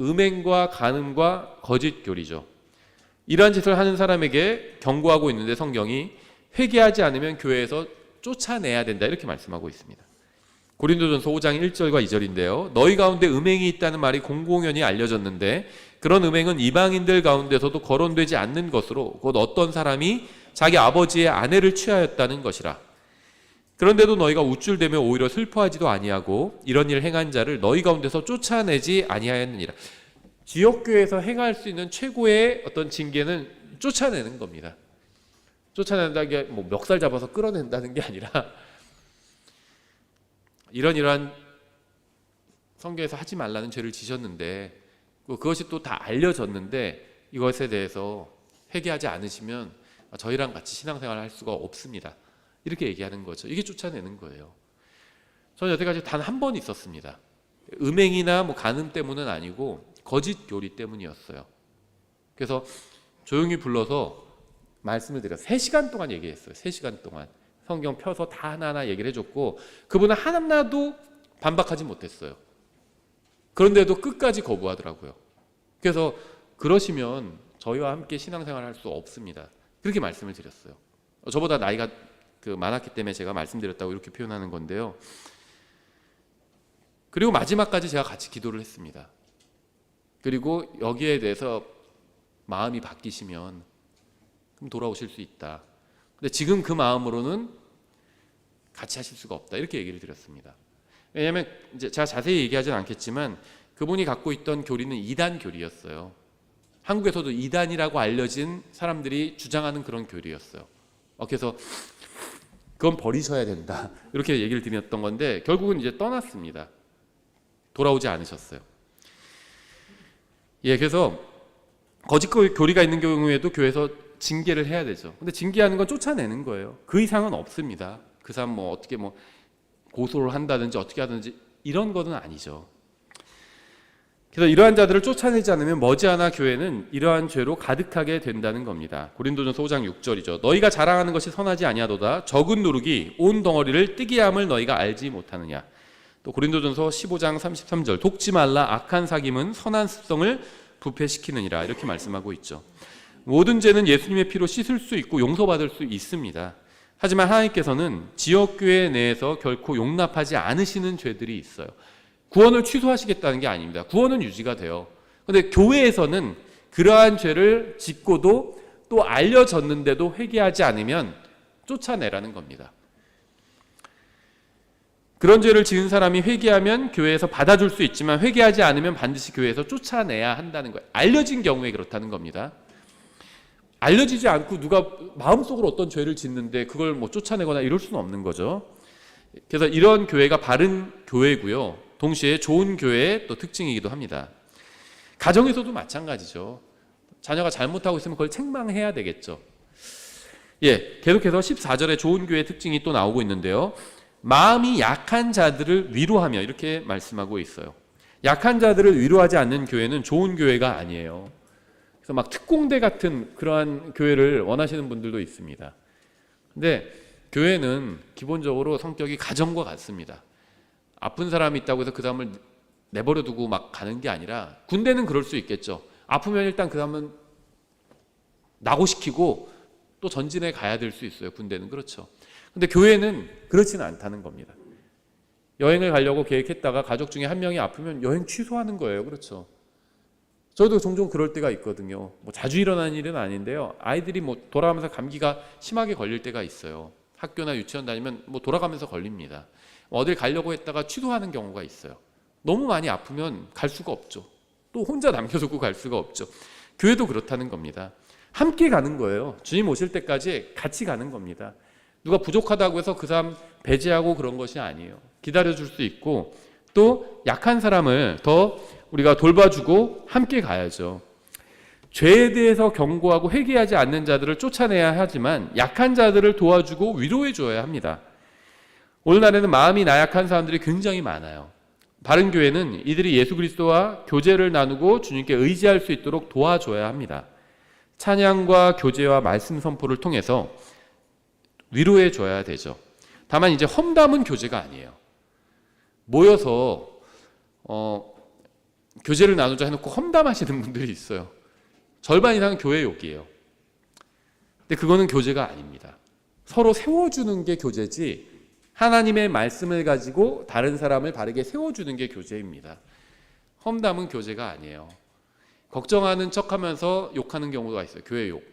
음행과 간음과 거짓 교리죠. 이러한 짓을 하는 사람에게 경고하고 있는데 성경이 회개하지 않으면 교회에서 쫓아내야 된다, 이렇게 말씀하고 있습니다. 고린도전서 5장 1절과 2절인데요. 너희 가운데 음행이 있다는 말이 공공연히 알려졌는데 그런 음행은 이방인들 가운데서도 거론되지 않는 것으로 곧 어떤 사람이 자기 아버지의 아내를 취하였다는 것이라. 그런데도 너희가 우쭐대며 오히려 슬퍼하지도 아니하고 이런 일 행한 자를 너희 가운데서 쫓아내지 아니하였느니라. 지역교회에서 행할 수 있는 최고의 어떤 징계는 쫓아내는 겁니다. 쫓아낸다는 게 뭐 멱살 잡아서 끌어낸다는 게 아니라 이러한 성경에서 하지 말라는 죄를 지셨는데 그것이 또 다 알려졌는데 이것에 대해서 회개하지 않으시면 저희랑 같이 신앙생활을 할 수가 없습니다, 이렇게 얘기하는 거죠. 이게 쫓아내는 거예요. 저는 여태까지 단 한 번 있었습니다. 음행이나 뭐 간음 때문은 아니고 거짓 교리 때문이었어요. 그래서 조용히 불러서 말씀을 드려요. 3시간 동안 얘기했어요. 3시간 동안 성경 펴서 다 하나하나 얘기를 해줬고 그분은 하나도 반박하지 못했어요. 그런데도 끝까지 거부하더라고요. 그래서 그러시면 저희와 함께 신앙생활을 할 수 없습니다, 그렇게 말씀을 드렸어요. 저보다 나이가 많았기 때문에 제가 말씀드렸다고 이렇게 표현하는 건데요. 그리고 마지막까지 제가 같이 기도를 했습니다. 그리고 여기에 대해서 마음이 바뀌시면 그럼 돌아오실 수 있다. 근데 지금 그 마음으로는 같이 하실 수가 없다, 이렇게 얘기를 드렸습니다. 왜냐하면 이제 제가 자세히 얘기하지는 않겠지만 그분이 갖고 있던 교리는 이단 교리였어요. 한국에서도 이단이라고 알려진 사람들이 주장하는 그런 교리였어요. 그래서 그건 버리셔야 된다, 이렇게 얘기를 드렸던 건데 결국은 이제 떠났습니다. 돌아오지 않으셨어요. 그래서 거짓 교리가 있는 경우에도 교회에서 징계를 해야 되죠. 근데 징계하는 건 쫓아내는 거예요. 그 이상은 없습니다. 그 사람 뭐 어떻게 뭐 고소를 한다든지 어떻게 하든지 이런 거는 아니죠. 그래서 이러한 자들을 쫓아내지 않으면 머지않아 교회는 이러한 죄로 가득하게 된다는 겁니다. 고린도전서 5장 6절이죠. 너희가 자랑하는 것이 선하지 아니하도다. 적은 누룩이 온 덩어리를 뜨게 함을 너희가 알지 못하느냐. 또 고린도전서 15장 33절 돕지 말라. 악한 사귐은 선한 습성을 부패시키느니라, 이렇게 말씀하고 있죠. 모든 죄는 예수님의 피로 씻을 수 있고 용서받을 수 있습니다. 하지만 하나님께서는 지역교회 내에서 결코 용납하지 않으시는 죄들이 있어요. 구원을 취소하시겠다는 게 아닙니다. 구원은 유지가 돼요. 그런데 교회에서는 그러한 죄를 짓고도 또 알려졌는데도 회개하지 않으면 쫓아내라는 겁니다. 그런 죄를 지은 사람이 회개하면 교회에서 받아줄 수 있지만 회개하지 않으면 반드시 교회에서 쫓아내야 한다는 거예요. 알려진 경우에 그렇다는 겁니다. 알려지지 않고 누가 마음속으로 어떤 죄를 짓는데 그걸 뭐 쫓아내거나 이럴 수는 없는 거죠. 그래서 이런 교회가 바른 교회고요. 동시에 좋은 교회의 또 특징이기도 합니다. 가정에서도 마찬가지죠. 자녀가 잘못하고 있으면 그걸 책망해야 되겠죠. 계속해서 14절에 좋은 교회의 특징이 또 나오고 있는데요. 마음이 약한 자들을 위로하며 이렇게 말씀하고 있어요. 약한 자들을 위로하지 않는 교회는 좋은 교회가 아니에요. 그래서 막 특공대 같은 그러한 교회를 원하시는 분들도 있습니다. 근데 교회는 기본적으로 성격이 가정과 같습니다. 아픈 사람이 있다고 해서 그 사람을 내버려 두고 막 가는 게 아니라, 군대는 그럴 수 있겠죠. 아프면 일단 그 사람은 낙오시키고 또 전진해 가야 될 수 있어요. 군대는 그렇죠. 근데 교회는 그렇지는 않다는 겁니다. 여행을 가려고 계획했다가 가족 중에 한 명이 아프면 여행 취소하는 거예요. 그렇죠. 저도 종종 그럴 때가 있거든요. 뭐 자주 일어나는 일은 아닌데요. 아이들이 뭐 돌아가면서 감기가 심하게 걸릴 때가 있어요. 학교나 유치원 다니면 뭐 돌아가면서 걸립니다. 어딜 가려고 했다가 취소하는 경우가 있어요. 너무 많이 아프면 갈 수가 없죠. 또 혼자 남겨두고 갈 수가 없죠. 교회도 그렇다는 겁니다. 함께 가는 거예요. 주님 오실 때까지 같이 가는 겁니다. 누가 부족하다고 해서 그 사람 배제하고 그런 것이 아니에요. 기다려줄 수 있고 또 약한 사람을 더 우리가 돌봐주고 함께 가야죠. 죄에 대해서 경고하고 회개하지 않는 자들을 쫓아내야 하지만 약한 자들을 도와주고 위로해 줘야 합니다. 오늘날에는 마음이 나약한 사람들이 굉장히 많아요. 바른 교회는 이들이 예수 그리스도와 교제를 나누고 주님께 의지할 수 있도록 도와줘야 합니다. 찬양과 교제와 말씀 선포를 통해서 위로해 줘야 되죠. 다만 이제 험담은 교제가 아니에요. 모여서 교제를 나누자 해놓고 험담하시는 분들이 있어요. 절반 이상은 교회 욕이에요. 근데 그거는 교제가 아닙니다. 서로 세워주는 게 교제지, 하나님의 말씀을 가지고 다른 사람을 바르게 세워주는 게 교제입니다. 험담은 교제가 아니에요. 걱정하는 척하면서 욕하는 경우가 있어요. 교회 욕,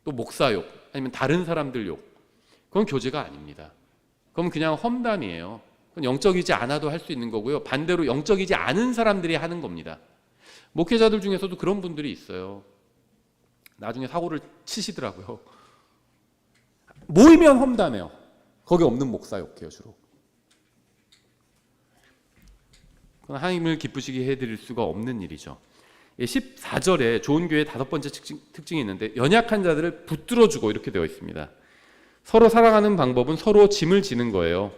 또 목사 욕, 아니면 다른 사람들 욕. 그건 교제가 아닙니다. 그건 그냥 험담이에요. 그건 영적이지 않아도 할 수 있는 거고요. 반대로 영적이지 않은 사람들이 하는 겁니다. 목회자들 중에서도 그런 분들이 있어요. 나중에 사고를 치시더라고요. 모이면 험담해요. 거기 없는 목사 욕해요, 주로. 그건 하나님을 기쁘시게 해드릴 수가 없는 일이죠. 14절에 좋은 교회의 5번째 특징이 있는데, 연약한 자들을 붙들어주고 이렇게 되어 있습니다. 서로 사랑하는 방법은 서로 짐을 지는 거예요.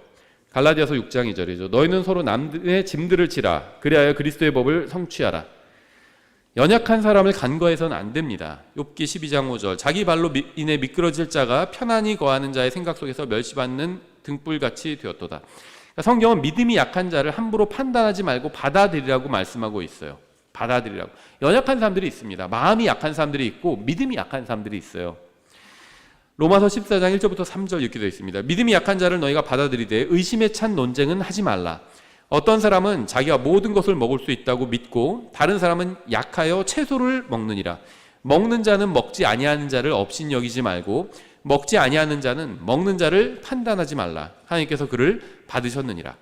갈라디아서 6장 2절이죠. 너희는 서로 남의 짐들을 지라. 그리하여 그리스도의 법을 성취하라. 연약한 사람을 간과해서는 안 됩니다. 욥기 12장 5절. 자기 발로 인해 미끄러질 자가 편안히 거하는 자의 생각 속에서 멸시받는 등불같이 되었도다. 그러니까 성경은 믿음이 약한 자를 함부로 판단하지 말고 받아들이라고 말씀하고 있어요. 받아들이라고. 연약한 사람들이 있습니다. 마음이 약한 사람들이 있고 믿음이 약한 사람들이 있어요. 로마서 14장 1절부터 3절 이렇게 되어 있습니다. 믿음이 약한 자를 너희가 받아들이되 의심에 찬 논쟁은 하지 말라. 어떤 사람은 자기가 모든 것을 먹을 수 있다고 믿고 다른 사람은 약하여 채소를 먹느니라. 먹는 자는 먹지 아니하는 자를 업신 여기지 말고 먹지 아니하는 자는 먹는 자를 판단하지 말라. 하나님께서 그를 받으셨느니라.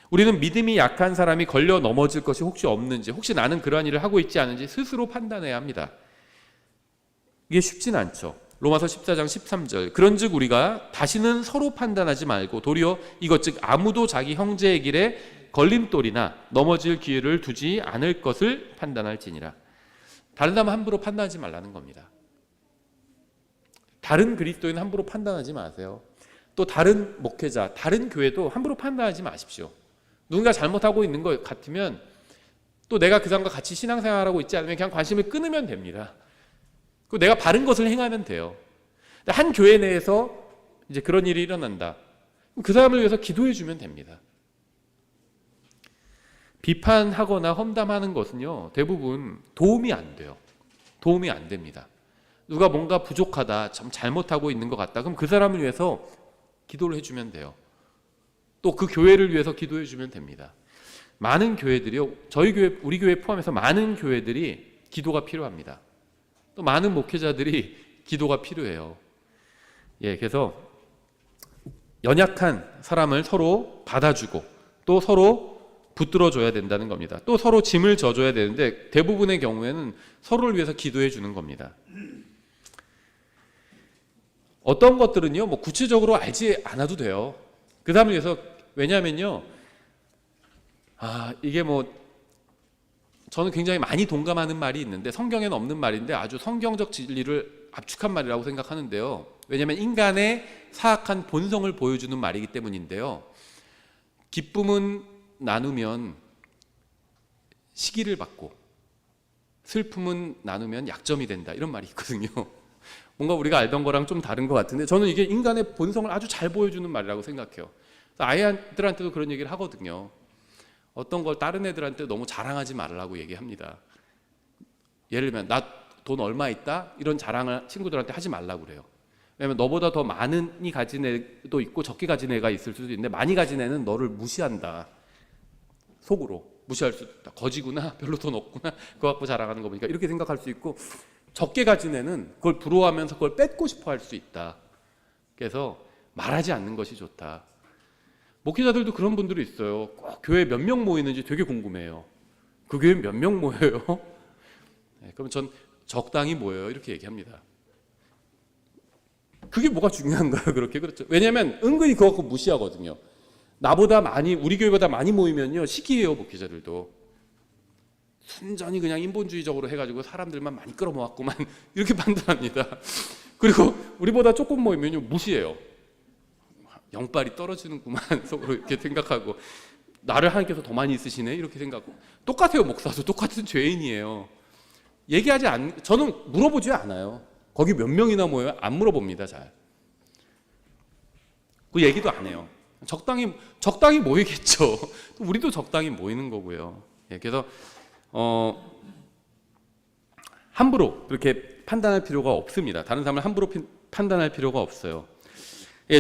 우리는 믿음이 약한 사람이 걸려 넘어질 것이 혹시 없는지, 혹시 나는 그러한 일을 하고 있지 않은지 스스로 판단해야 합니다. 이게 쉽진 않죠. 로마서 14장 13절. 그런즉 우리가 다시는 서로 판단하지 말고 도리어 이것 즉 아무도 자기 형제의 길에 걸림돌이나 넘어질 기회를 두지 않을 것을 판단할지니라. 다른 사람 함부로 판단하지 말라는 겁니다. 다른 그리스도인 함부로 판단하지 마세요. 또 다른 목회자, 다른 교회도 함부로 판단하지 마십시오. 누군가 잘못하고 있는 것 같으면 또 내가 그 사람과 같이 신앙생활하고 있지 않으면 그냥 관심을 끊으면 됩니다. 그리고 내가 바른 것을 행하면 돼요. 한 교회 내에서 이제 그런 일이 일어난다. 그 사람을 위해서 기도해 주면 됩니다. 비판하거나 험담하는 것은요, 대부분 도움이 안 돼요. 도움이 안 됩니다. 누가 뭔가 부족하다, 참 잘못하고 있는 것 같다. 그럼 그 사람을 위해서 기도를 해주면 돼요. 또 그 교회를 위해서 기도해 주면 됩니다. 많은 교회들이요, 저희 교회, 우리 교회 포함해서 많은 교회들이 기도가 필요합니다. 또 많은 목회자들이 기도가 필요해요. 그래서 연약한 사람을 서로 받아주고 또 서로 붙들어줘야 된다는 겁니다. 또 서로 짐을 져줘야 되는데 대부분의 경우에는 서로를 위해서 기도해 주는 겁니다. 어떤 것들은요, 뭐 구체적으로 알지 않아도 돼요. 그 사람을 위해서. 왜냐하면요, 이게 뭐 저는 굉장히 많이 동감하는 말이 있는데 성경에는 없는 말인데 아주 성경적 진리를 압축한 말이라고 생각하는데요. 왜냐하면 인간의 사악한 본성을 보여주는 말이기 때문인데요. 기쁨은 나누면 시기를 받고 슬픔은 나누면 약점이 된다, 이런 말이 있거든요. 뭔가 우리가 알던 거랑 좀 다른 것 같은데 저는 이게 인간의 본성을 아주 잘 보여주는 말이라고 생각해요. 아이들한테도 그런 얘기를 하거든요. 어떤 걸 다른 애들한테 너무 자랑하지 말라고 얘기합니다. 예를 들면 나 돈 얼마 있다, 이런 자랑을 친구들한테 하지 말라고 그래요. 왜냐면 너보다 더 많이 가진 애도 있고 적게 가진 애가 있을 수도 있는데 많이 가진 애는 너를 무시한다. 속으로 무시할 수 있다. 거지구나, 별로 돈 없구나, 그거 갖고 자랑하는 거 보니까 이렇게 생각할 수 있고, 적게 가진 애는 그걸 부러워하면서 그걸 뺏고 싶어 할 수 있다. 그래서 말하지 않는 것이 좋다. 목회자들도 그런 분들이 있어요. 꼭 교회 몇 명 모이는지 되게 궁금해요. 그 교회 몇 명 모여요? 그럼 전 적당히 모여요, 이렇게 얘기합니다. 그게 뭐가 중요한가요? 그렇게. 그렇죠. 왜냐하면 은근히 그거 갖고 무시하거든요. 나보다 많이, 우리 교회보다 많이 모이면요, 시기해요, 목회자들도. 순전히 그냥 인본주의적으로 해가지고 사람들만 많이 끌어모았구만, 이렇게 판단합니다. 그리고 우리보다 조금 모이면요, 무시해요. 영빨이 떨어지는구만, 속으로 이렇게 생각하고, 나를 하나님께서 더 많이 있으시네, 이렇게 생각하고. 똑같아요, 목사도. 똑같은 죄인이에요. 저는 물어보지 않아요. 거기 몇 명이나 모여요? 안 물어봅니다, 잘. 그 얘기도 안 해요. 적당히 모이겠죠. 우리도 적당히 모이는 거고요. 그래서 함부로 그렇게 판단할 필요가 없습니다. 다른 사람을 함부로 판단할 필요가 없어요.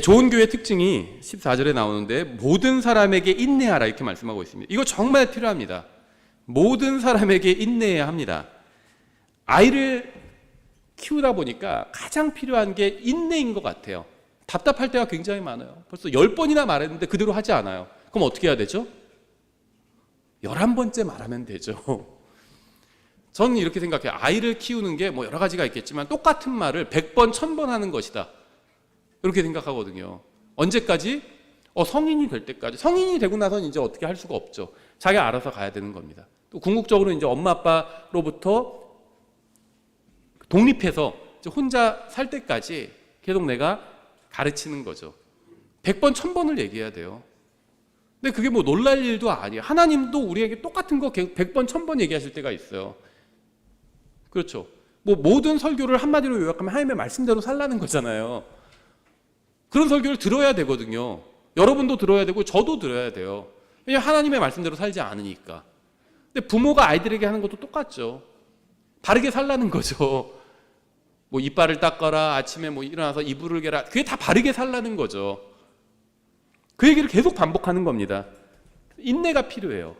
좋은 교회의 특징이 14절에 나오는데 모든 사람에게 인내하라, 이렇게 말씀하고 있습니다. 이거 정말 필요합니다. 모든 사람에게 인내해야 합니다. 아이를 키우다 보니까 가장 필요한 게 인내인 것 같아요. 답답할 때가 굉장히 많아요. 벌써 10번이나 말했는데 그대로 하지 않아요. 그럼 어떻게 해야 되죠? 11번째 말하면 되죠. 저는 이렇게 생각해요. 아이를 키우는 게 뭐 여러 가지가 있겠지만 똑같은 말을 100번, 1000번 하는 것이다, 이렇게 생각하거든요. 언제까지? 성인이 될 때까지. 성인이 되고 나서는 이제 어떻게 할 수가 없죠. 자기가 알아서 가야 되는 겁니다. 또 궁극적으로 이제 엄마 아빠로부터 독립해서 혼자 살 때까지 계속 내가 가르치는 거죠. 100번, 1000번을 얘기해야 돼요. 근데 그게 뭐 놀랄 일도 아니에요. 하나님도 우리에게 똑같은 거 100번, 1000번 얘기하실 때가 있어요. 그렇죠. 뭐 모든 설교를 한마디로 요약하면 하나님의 말씀대로 살라는 거잖아요. 그런 설교를 들어야 되거든요. 여러분도 들어야 되고 저도 들어야 돼요. 왜냐하면 하나님의 말씀대로 살지 않으니까. 근데 부모가 아이들에게 하는 것도 똑같죠. 바르게 살라는 거죠. 뭐 이빨을 닦아라, 아침에 뭐 일어나서 이불을 개라, 그게 다 바르게 살라는 거죠. 그 얘기를 계속 반복하는 겁니다. 인내가 필요해요.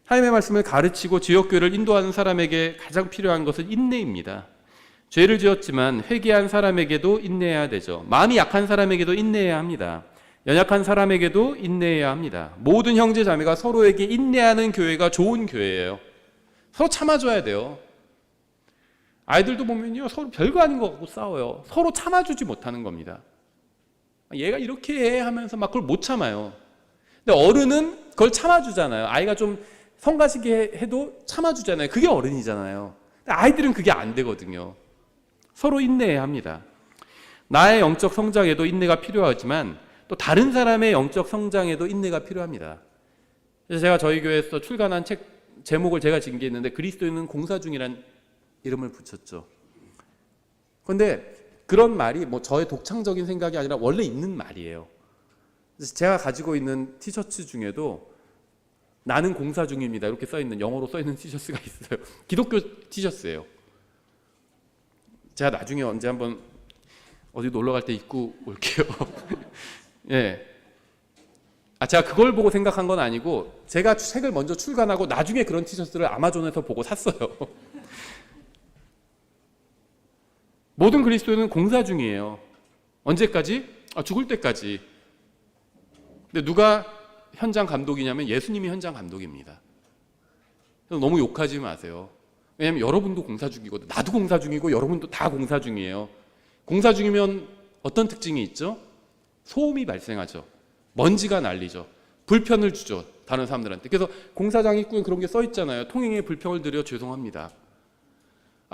하나님의 말씀을 가르치고 지역교회를 인도하는 사람에게 가장 필요한 것은 인내입니다. 죄를 지었지만 회개한 사람에게도 인내해야 되죠. 마음이 약한 사람에게도 인내해야 합니다. 연약한 사람에게도 인내해야 합니다. 모든 형제 자매가 서로에게 인내하는 교회가 좋은 교회예요. 서로 참아줘야 돼요. 아이들도 보면요, 서로 별거 아닌 것 같고 싸워요. 서로 참아주지 못하는 겁니다. 얘가 이렇게 해 하면서 막 그걸 못 참아요. 근데 어른은 그걸 참아주잖아요. 아이가 좀 성가시게 해도 참아주잖아요. 그게 어른이잖아요. 근데 아이들은 그게 안 되거든요. 서로 인내해야 합니다. 나의 영적 성장에도 인내가 필요하지만 또 다른 사람의 영적 성장에도 인내가 필요합니다. 그래서 제가 저희 교회에서 출간한 책 제목을 제가 지은 게 있는데 그리스도인은 공사 중이란 이름을 붙였죠. 그런데 그런 말이 뭐 저의 독창적인 생각이 아니라 원래 있는 말이에요. 그래서 제가 가지고 있는 티셔츠 중에도 나는 공사 중입니다, 이렇게 써있는, 영어로 써있는 티셔츠가 있어요. 기독교 티셔츠예요. 제가 나중에 언제 한번 어디 놀러 갈 때 입고 올게요. 예. 제가 그걸 보고 생각한 건 아니고 제가 책을 먼저 출간하고 나중에 그런 티셔츠를 아마존에서 보고 샀어요. 모든 그리스도인은 공사 중이에요. 언제까지? 죽을 때까지. 근데 누가 현장 감독이냐면 예수님이 현장 감독입니다. 그래서 너무 욕하지 마세요. 왜냐하면 여러분도 공사 중이고 나도 공사 중이고 여러분도 다 공사 중이에요. 공사 중이면 어떤 특징이 있죠? 소음이 발생하죠. 먼지가 날리죠. 불편을 주죠. 다른 사람들한테. 그래서 공사장 입구에 그런 게 써 있잖아요. 통행에 불평을 드려 죄송합니다.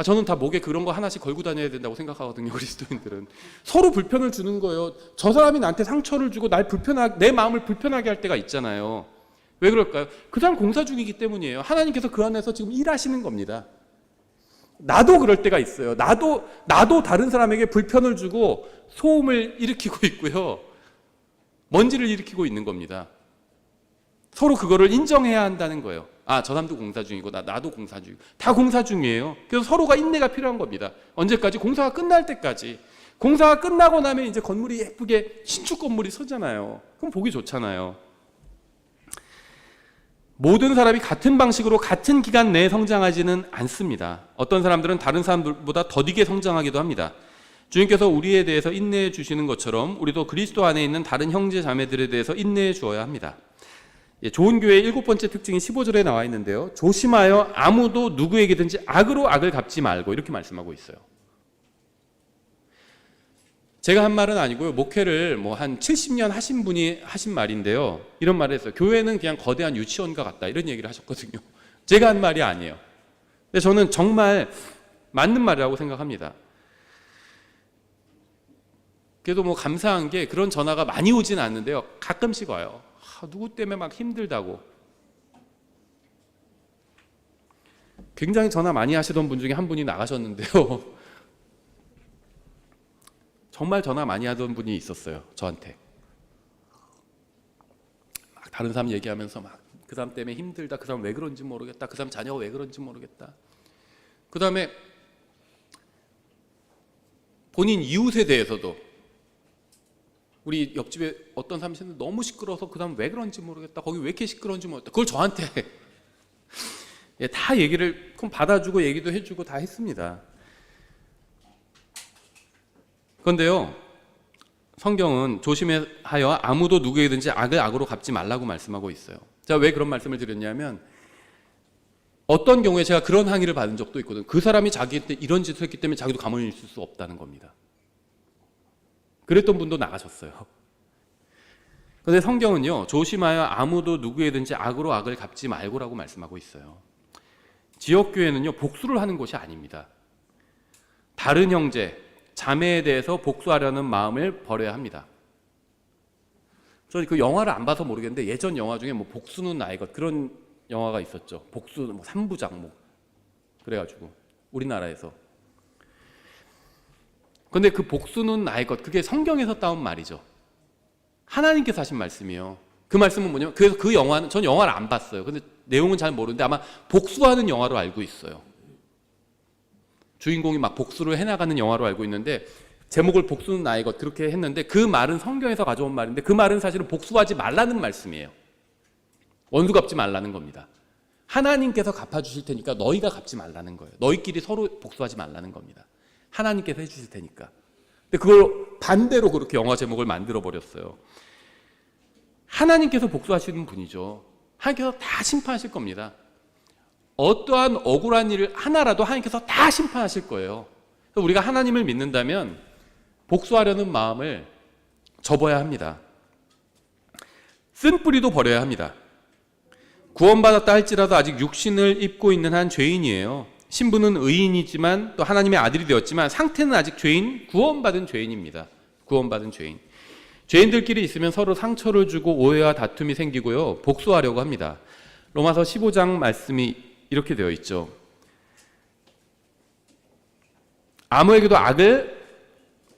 저는 다 목에 그런 거 하나씩 걸고 다녀야 된다고 생각하거든요. 그리스도인들은 서로 불편을 주는 거예요. 저 사람이 나한테 상처를 주고 내 마음을 불편하게 할 때가 있잖아요. 왜 그럴까요? 그 사람 공사 중이기 때문이에요. 하나님께서 그 안에서 지금 일하시는 겁니다. 나도 그럴 때가 있어요. 나도 다른 사람에게 불편을 주고 소음을 일으키고 있고요. 먼지를 일으키고 있는 겁니다. 서로 그거를 인정해야 한다는 거예요. 저 사람도 공사 중이고 나도 공사 중이고 다 공사 중이에요. 그래서 서로가 인내가 필요한 겁니다. 언제까지? 공사가 끝날 때까지. 공사가 끝나고 나면 이제 건물이 예쁘게 신축 건물이 서잖아요. 그럼 보기 좋잖아요. 모든 사람이 같은 방식으로 같은 기간 내에 성장하지는 않습니다. 어떤 사람들은 다른 사람들보다 더디게 성장하기도 합니다. 주님께서 우리에 대해서 인내해 주시는 것처럼 우리도 그리스도 안에 있는 다른 형제 자매들에 대해서 인내해 주어야 합니다. 좋은 교회의 7번째 특징이 15절에 나와 있는데요. 조심하여 아무도 누구에게든지 악으로 악을 갚지 말고, 이렇게 말씀하고 있어요. 제가 한 말은 아니고요. 목회를 한 70년 하신 분이 하신 말인데요. 이런 말을 했어요. 교회는 그냥 거대한 유치원과 같다. 이런 얘기를 하셨거든요. 제가 한 말이 아니에요. 근데 저는 정말 맞는 말이라고 생각합니다. 그래도 감사한 게 그런 전화가 많이 오진 않는데요. 가끔씩 와요. 누구 때문에 막 힘들다고. 굉장히 전화 많이 하시던 분 중에 한 분이 나가셨는데요. 정말 전화 많이 하던 분이 있었어요. 저한테. 막 다른 사람 얘기하면서 막 그 사람 때문에 힘들다. 그 사람 왜 그런지 모르겠다. 그 사람 자녀가 왜 그런지 모르겠다. 그 다음에 본인 이웃에 대해서도, 우리 옆집에 어떤 사람이 있는데 너무 시끄러워서 그 사람 왜 그런지 모르겠다. 거기 왜 이렇게 시끄러운지 모르겠다. 그걸 저한테 다 얘기를 받아주고 얘기도 해주고 다 했습니다. 그런데요, 성경은 조심하여 아무도 누구에게든지 악을 악으로 갚지 말라고 말씀하고 있어요. 제가 왜 그런 말씀을 드렸냐면, 어떤 경우에 제가 그런 항의를 받은 적도 있거든요. 그 사람이 자기한테 이런 짓을 했기 때문에 자기도 가만히 있을 수 없다는 겁니다. 그랬던 분도 나가셨어요. 그런데 성경은요, 조심하여 아무도 누구에든지 악으로 악을 갚지 말고라고 말씀하고 있어요. 지역교회는요, 복수를 하는 곳이 아닙니다. 다른 형제, 자매에 대해서 복수하려는 마음을 버려야 합니다. 저는 그 영화를 안 봐서 모르겠는데 예전 영화 중에 복수는 나의 것, 그런 영화가 있었죠. 복수 3부작 그래가지고 우리나라에서. 근데 그 복수는 나의 것, 그게 성경에서 따온 말이죠. 하나님께서 하신 말씀이에요. 그 말씀은 뭐냐면, 그래서 그 영화는, 전 영화를 안 봤어요. 근데 내용은 잘 모르는데 아마 복수하는 영화로 알고 있어요. 주인공이 막 복수를 해나가는 영화로 알고 있는데, 제목을 복수는 나의 것, 그렇게 했는데, 그 말은 성경에서 가져온 말인데, 그 말은 사실은 복수하지 말라는 말씀이에요. 원수 갚지 말라는 겁니다. 하나님께서 갚아주실 테니까 너희가 갚지 말라는 거예요. 너희끼리 서로 복수하지 말라는 겁니다. 하나님께서 해주실 테니까. 근데 그걸 반대로 그렇게 영화 제목을 만들어 버렸어요. 하나님께서 복수하시는 분이죠. 하나님께서 다 심판하실 겁니다. 어떠한 억울한 일을 하나라도 하나님께서 다 심판하실 거예요. 그래서 우리가 하나님을 믿는다면 복수하려는 마음을 접어야 합니다. 쓴뿌리도 버려야 합니다. 구원받았다 할지라도 아직 육신을 입고 있는 한 죄인이에요. 신부는 의인이지만 또 하나님의 아들이 되었지만 상태는 아직 죄인, 구원받은 죄인입니다. 구원받은 죄인. 죄인들끼리 있으면 서로 상처를 주고 오해와 다툼이 생기고요. 복수하려고 합니다. 로마서 15장 말씀이 이렇게 되어 있죠. 아무에게도 악을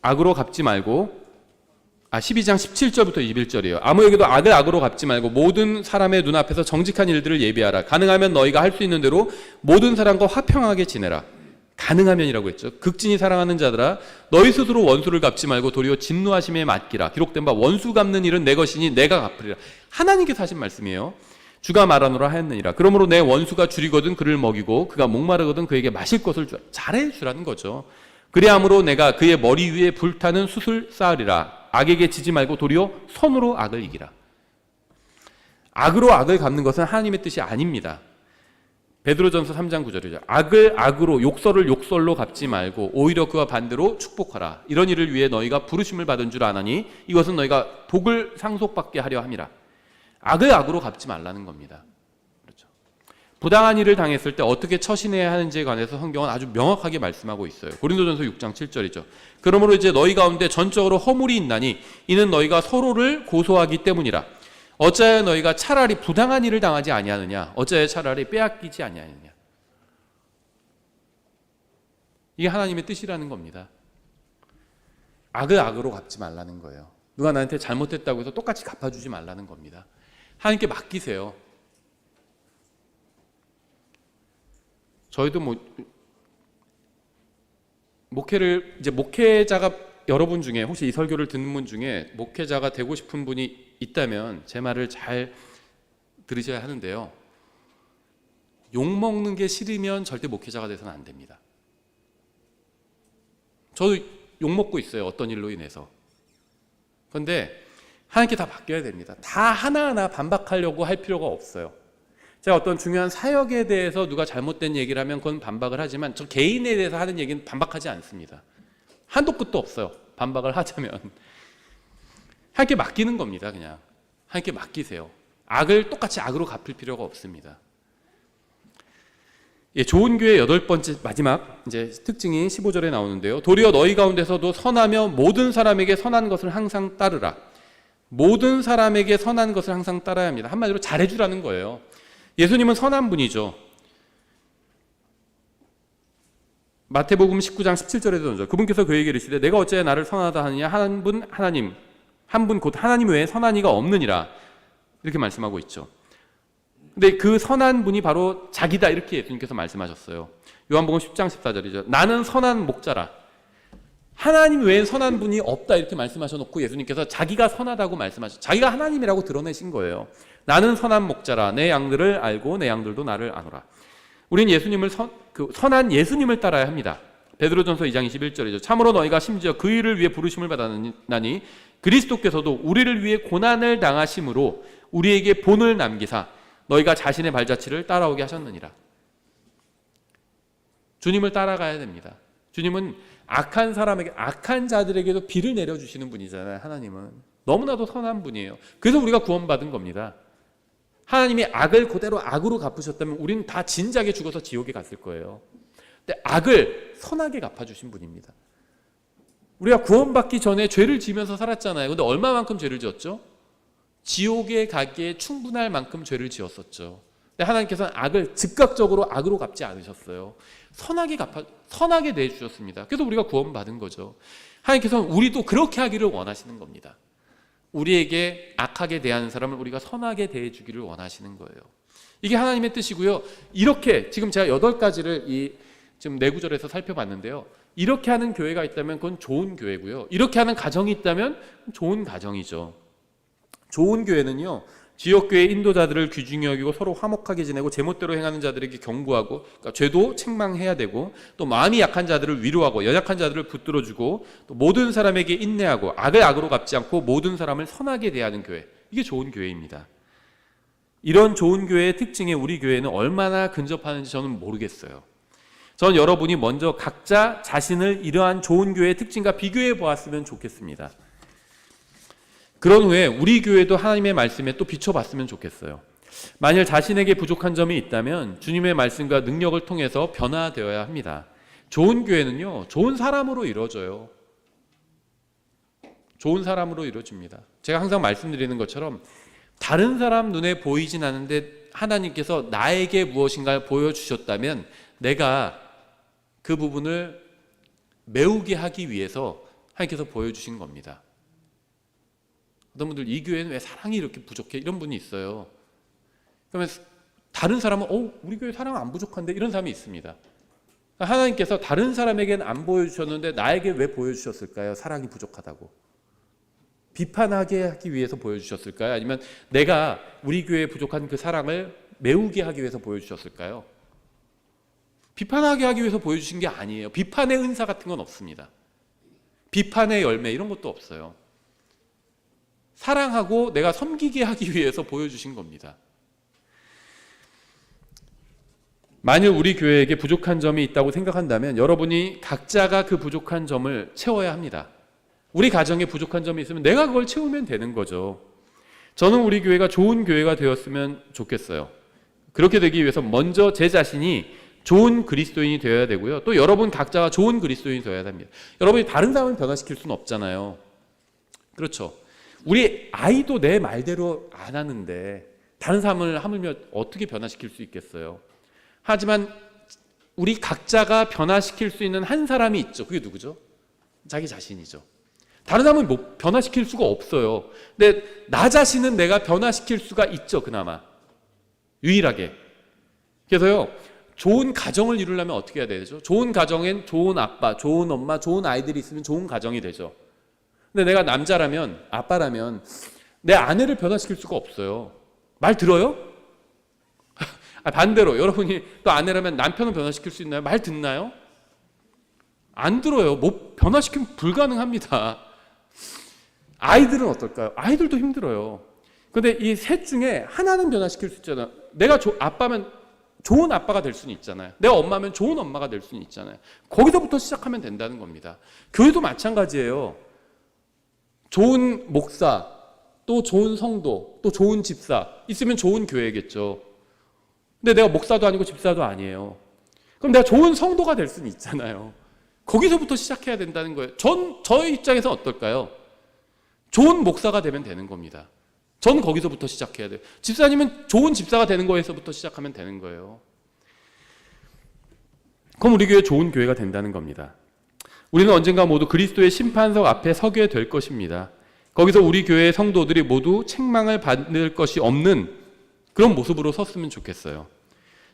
악으로 갚지 말고, 12장 17절부터 21절이에요. 아무에게도 악을 악으로 갚지 말고 모든 사람의 눈앞에서 정직한 일들을 예비하라. 가능하면 너희가 할 수 있는 대로 모든 사람과 화평하게 지내라. 가능하면이라고 했죠. 극진히 사랑하는 자들아, 너희 스스로 원수를 갚지 말고 도리어 진노하심에 맡기라. 기록된 바 원수 갚는 일은 내 것이니 내가 갚으리라. 하나님께서 하신 말씀이에요. 주가 말하노라 하였느니라. 그러므로 내 원수가 줄이거든 그를 먹이고 그가 목마르거든 그에게 마실 것을 잘해 주라는 거죠. 그리함으로 내가 그의 머리 위에 불타는 숯을 쌓으리라. 악에게 지지 말고 도리어 선으로 악을 이기라. 악으로 악을 갚는 것은 하나님의 뜻이 아닙니다. 베드로전서 3장 9절이죠. 악을 악으로, 욕설을 욕설로 갚지 말고 오히려 그와 반대로 축복하라. 이런 일을 위해 너희가 부르심을 받은 줄 아나니 이것은 너희가 복을 상속받게 하려 함이라. 악을 악으로 갚지 말라는 겁니다. 그렇죠. 부당한 일을 당했을 때 어떻게 처신해야 하는지에 관해서 성경은 아주 명확하게 말씀하고 있어요. 고린도전서 6장 7절이죠. 그러므로 이제 너희 가운데 전적으로 허물이 있나니 이는 너희가 서로를 고소하기 때문이라. 어찌하여 너희가 차라리 부당한 일을 당하지 아니하느냐? 어찌하여 차라리 빼앗기지 아니하느냐? 이게 하나님의 뜻이라는 겁니다. 악을 악으로 갚지 말라는 거예요. 누가 나한테 잘못했다고 해서 똑같이 갚아주지 말라는 겁니다. 하나님께 맡기세요. 저희도 목회자가 여러분 중에 혹시 이 설교를 듣는 분 중에 목회자가 되고 싶은 분이 있다면 제 말을 잘 들으셔야 하는데요. 욕먹는 게 싫으면 절대 목회자가 돼서는 안 됩니다. 저도 욕먹고 있어요. 어떤 일로 인해서. 그런데 하나님께 다 맡겨야 됩니다. 다 하나하나 반박하려고 할 필요가 없어요. 제가 어떤 중요한 사역에 대해서 누가 잘못된 얘기를 하면 그건 반박을 하지만 저 개인에 대해서 하는 얘기는 반박하지 않습니다. 한도 끝도 없어요. 반박을 하자면. 하나님께 맡기는 겁니다. 그냥 하나님께 맡기세요. 악을 똑같이 악으로 갚을 필요가 없습니다. 예, 좋은 교회 8번째 마지막 이제 특징이 15절에 나오는데요. 도리어 너희 가운데서도 선하며 모든 사람에게 선한 것을 항상 따르라. 모든 사람에게 선한 것을 항상 따라야 합니다. 한마디로 잘해주라는 거예요. 예수님은 선한 분이죠. 마태복음 19장 17절에도 나오죠. 그분께서 그에게 이르시되 내가 어찌하여 나를 선하다 하느냐? 한 분 곧 하나님 외에 선한 이가 없느니라. 이렇게 말씀하고 있죠. 근데 그 선한 분이 바로 자기다 이렇게 예수님께서 말씀하셨어요. 요한복음 10장 14절이죠. 나는 선한 목자라. 하나님 외엔 선한 분이 없다 이렇게 말씀하셔놓고 예수님께서 자기가 선하다고 말씀하셨어요. 자기가 하나님이라고 드러내신 거예요. 나는 선한 목자라. 내 양들을 알고 내 양들도 나를 아노라. 우리는 예수님을 선한 예수님을 따라야 합니다. 베드로전서 2장 21절이죠. 참으로 너희가 심지어 그 일을 위해 부르심을 받았나니 그리스도께서도 우리를 위해 고난을 당하심으로 우리에게 본을 남기사 너희가 자신의 발자취를 따라오게 하셨느니라. 주님을 따라가야 됩니다. 주님은 악한 사람에게, 악한 자들에게도 비를 내려주시는 분이잖아요. 하나님은 너무나도 선한 분이에요. 그래서 우리가 구원받은 겁니다. 하나님이 악을 그대로 악으로 갚으셨다면 우리는 다 진작에 죽어서 지옥에 갔을 거예요. 근데 악을 선하게 갚아주신 분입니다. 우리가 구원받기 전에 죄를 지으면서 살았잖아요. 근데 얼마만큼 죄를 지었죠? 지옥에 가기에 충분할 만큼 죄를 지었었죠. 근데 하나님께서는 악을 즉각적으로 악으로 갚지 않으셨어요. 선하게 내주셨습니다. 그래서 우리가 구원받은 거죠. 하나님께서는 우리도 그렇게 하기를 원하시는 겁니다. 우리에게 악하게 대하는 사람을 우리가 선하게 대해주기를 원하시는 거예요. 이게 하나님의 뜻이고요. 이렇게 지금 제가 8가지를 지금 네 구절에서 살펴봤는데요. 이렇게 하는 교회가 있다면 그건 좋은 교회고요. 이렇게 하는 가정이 있다면 좋은 가정이죠. 좋은 교회는요. 지역교회 인도자들을 귀중히 여기고 서로 화목하게 지내고 제멋대로 행하는 자들에게 경고하고, 그러니까 죄도 책망해야 되고, 또 마음이 약한 자들을 위로하고 연약한 자들을 붙들어주고, 또 모든 사람에게 인내하고 악을 악으로 갚지 않고 모든 사람을 선하게 대하는 교회, 이게 좋은 교회입니다. 이런 좋은 교회의 특징에 우리 교회는 얼마나 근접하는지 저는 모르겠어요. 전 여러분이 먼저 각자 자신을 이러한 좋은 교회의 특징과 비교해 보았으면 좋겠습니다. 그런 후에 우리 교회도 하나님의 말씀에 또 비춰봤으면 좋겠어요. 만일 자신에게 부족한 점이 있다면 주님의 말씀과 능력을 통해서 변화되어야 합니다. 좋은 교회는요, 좋은 사람으로 이루어져요. 좋은 사람으로 이루어집니다. 제가 항상 말씀드리는 것처럼 다른 사람 눈에 보이진 않는데 하나님께서 나에게 무엇인가 보여주셨다면 내가 그 부분을 메우게 하기 위해서 하나님께서 보여주신 겁니다. 어떤 분들 이 교회는 왜 사랑이 이렇게 부족해? 이런 분이 있어요. 그러면 다른 사람은 우리 교회 사랑 안 부족한데 이런 사람이 있습니다. 하나님께서 다른 사람에게는 안 보여주셨는데 나에게 왜 보여주셨을까요? 사랑이 부족하다고. 비판하게 하기 위해서 보여주셨을까요? 아니면 내가 우리 교회에 부족한 그 사랑을 메우게 하기 위해서 보여주셨을까요? 비판하게 하기 위해서 보여주신 게 아니에요. 비판의 은사 같은 건 없습니다. 비판의 열매 이런 것도 없어요. 사랑하고 내가 섬기게 하기 위해서 보여주신 겁니다. 만일 우리 교회에게 부족한 점이 있다고 생각한다면 여러분이 각자가 그 부족한 점을 채워야 합니다. 우리 가정에 부족한 점이 있으면 내가 그걸 채우면 되는 거죠. 저는 우리 교회가 좋은 교회가 되었으면 좋겠어요. 그렇게 되기 위해서 먼저 제 자신이 좋은 그리스도인이 되어야 되고요. 또 여러분 각자가 좋은 그리스도인이 되어야 됩니다. 여러분이 다른 사람을 변화시킬 수는 없잖아요. 그렇죠. 우리 아이도 내 말대로 안 하는데 다른 사람을 하물며 어떻게 변화시킬 수 있겠어요? 하지만 우리 각자가 변화시킬 수 있는 한 사람이 있죠. 그게 누구죠? 자기 자신이죠. 다른 사람은 뭐 변화시킬 수가 없어요. 근데 나 자신은 내가 변화시킬 수가 있죠. 그나마 유일하게. 그래서요, 좋은 가정을 이루려면 어떻게 해야 되죠? 좋은 가정엔 좋은 아빠, 좋은 엄마, 좋은 아이들이 있으면 좋은 가정이 되죠. 근데 내가 남자라면, 아빠라면 내 아내를 변화시킬 수가 없어요. 말 들어요? 반대로 여러분이 또 아내라면 남편을 변화시킬 수 있나요? 말 듣나요? 안 들어요. 뭐 변화시키면 불가능합니다. 아이들은 어떨까요? 아이들도 힘들어요. 근데 이 셋 중에 하나는 변화시킬 수 있잖아요. 내가 아빠면 좋은 아빠가 될 수는 있잖아요. 내가 엄마면 좋은 엄마가 될 수는 있잖아요. 거기서부터 시작하면 된다는 겁니다. 교회도 마찬가지예요. 좋은 목사, 또 좋은 성도, 또 좋은 집사 있으면 좋은 교회겠죠. 근데 내가 목사도 아니고 집사도 아니에요. 그럼 내가 좋은 성도가 될 수는 있잖아요. 거기서부터 시작해야 된다는 거예요. 저의 입장에서 어떨까요? 좋은 목사가 되면 되는 겁니다. 전 거기서부터 시작해야 돼요. 집사님은 좋은 집사가 되는 거에서부터 시작하면 되는 거예요. 그럼 우리 교회 좋은 교회가 된다는 겁니다. 우리는 언젠가 모두 그리스도의 심판석 앞에 서게 될 것입니다. 거기서 우리 교회의 성도들이 모두 책망을 받을 것이 없는 그런 모습으로 섰으면 좋겠어요.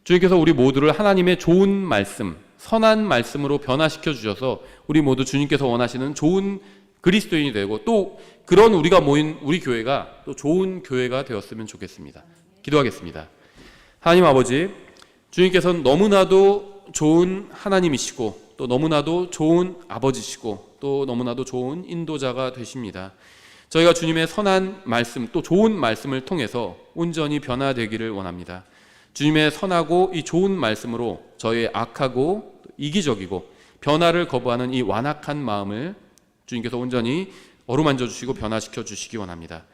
주님께서 우리 모두를 하나님의 좋은 말씀, 선한 말씀으로 변화시켜 주셔서 우리 모두 주님께서 원하시는 좋은 그리스도인이 되고 또 그런 우리가 모인 우리 교회가 또 좋은 교회가 되었으면 좋겠습니다. 기도하겠습니다. 하나님 아버지, 주님께서는 너무나도 좋은 하나님이시고 또 너무나도 좋은 아버지시고 또 너무나도 좋은 인도자가 되십니다. 저희가 주님의 선한 말씀 또 좋은 말씀을 통해서 온전히 변화되기를 원합니다. 주님의 선하고 이 좋은 말씀으로 저희의 악하고 이기적이고 변화를 거부하는 이 완악한 마음을 주님께서 온전히 어루만져 주시고 변화시켜 주시기 원합니다.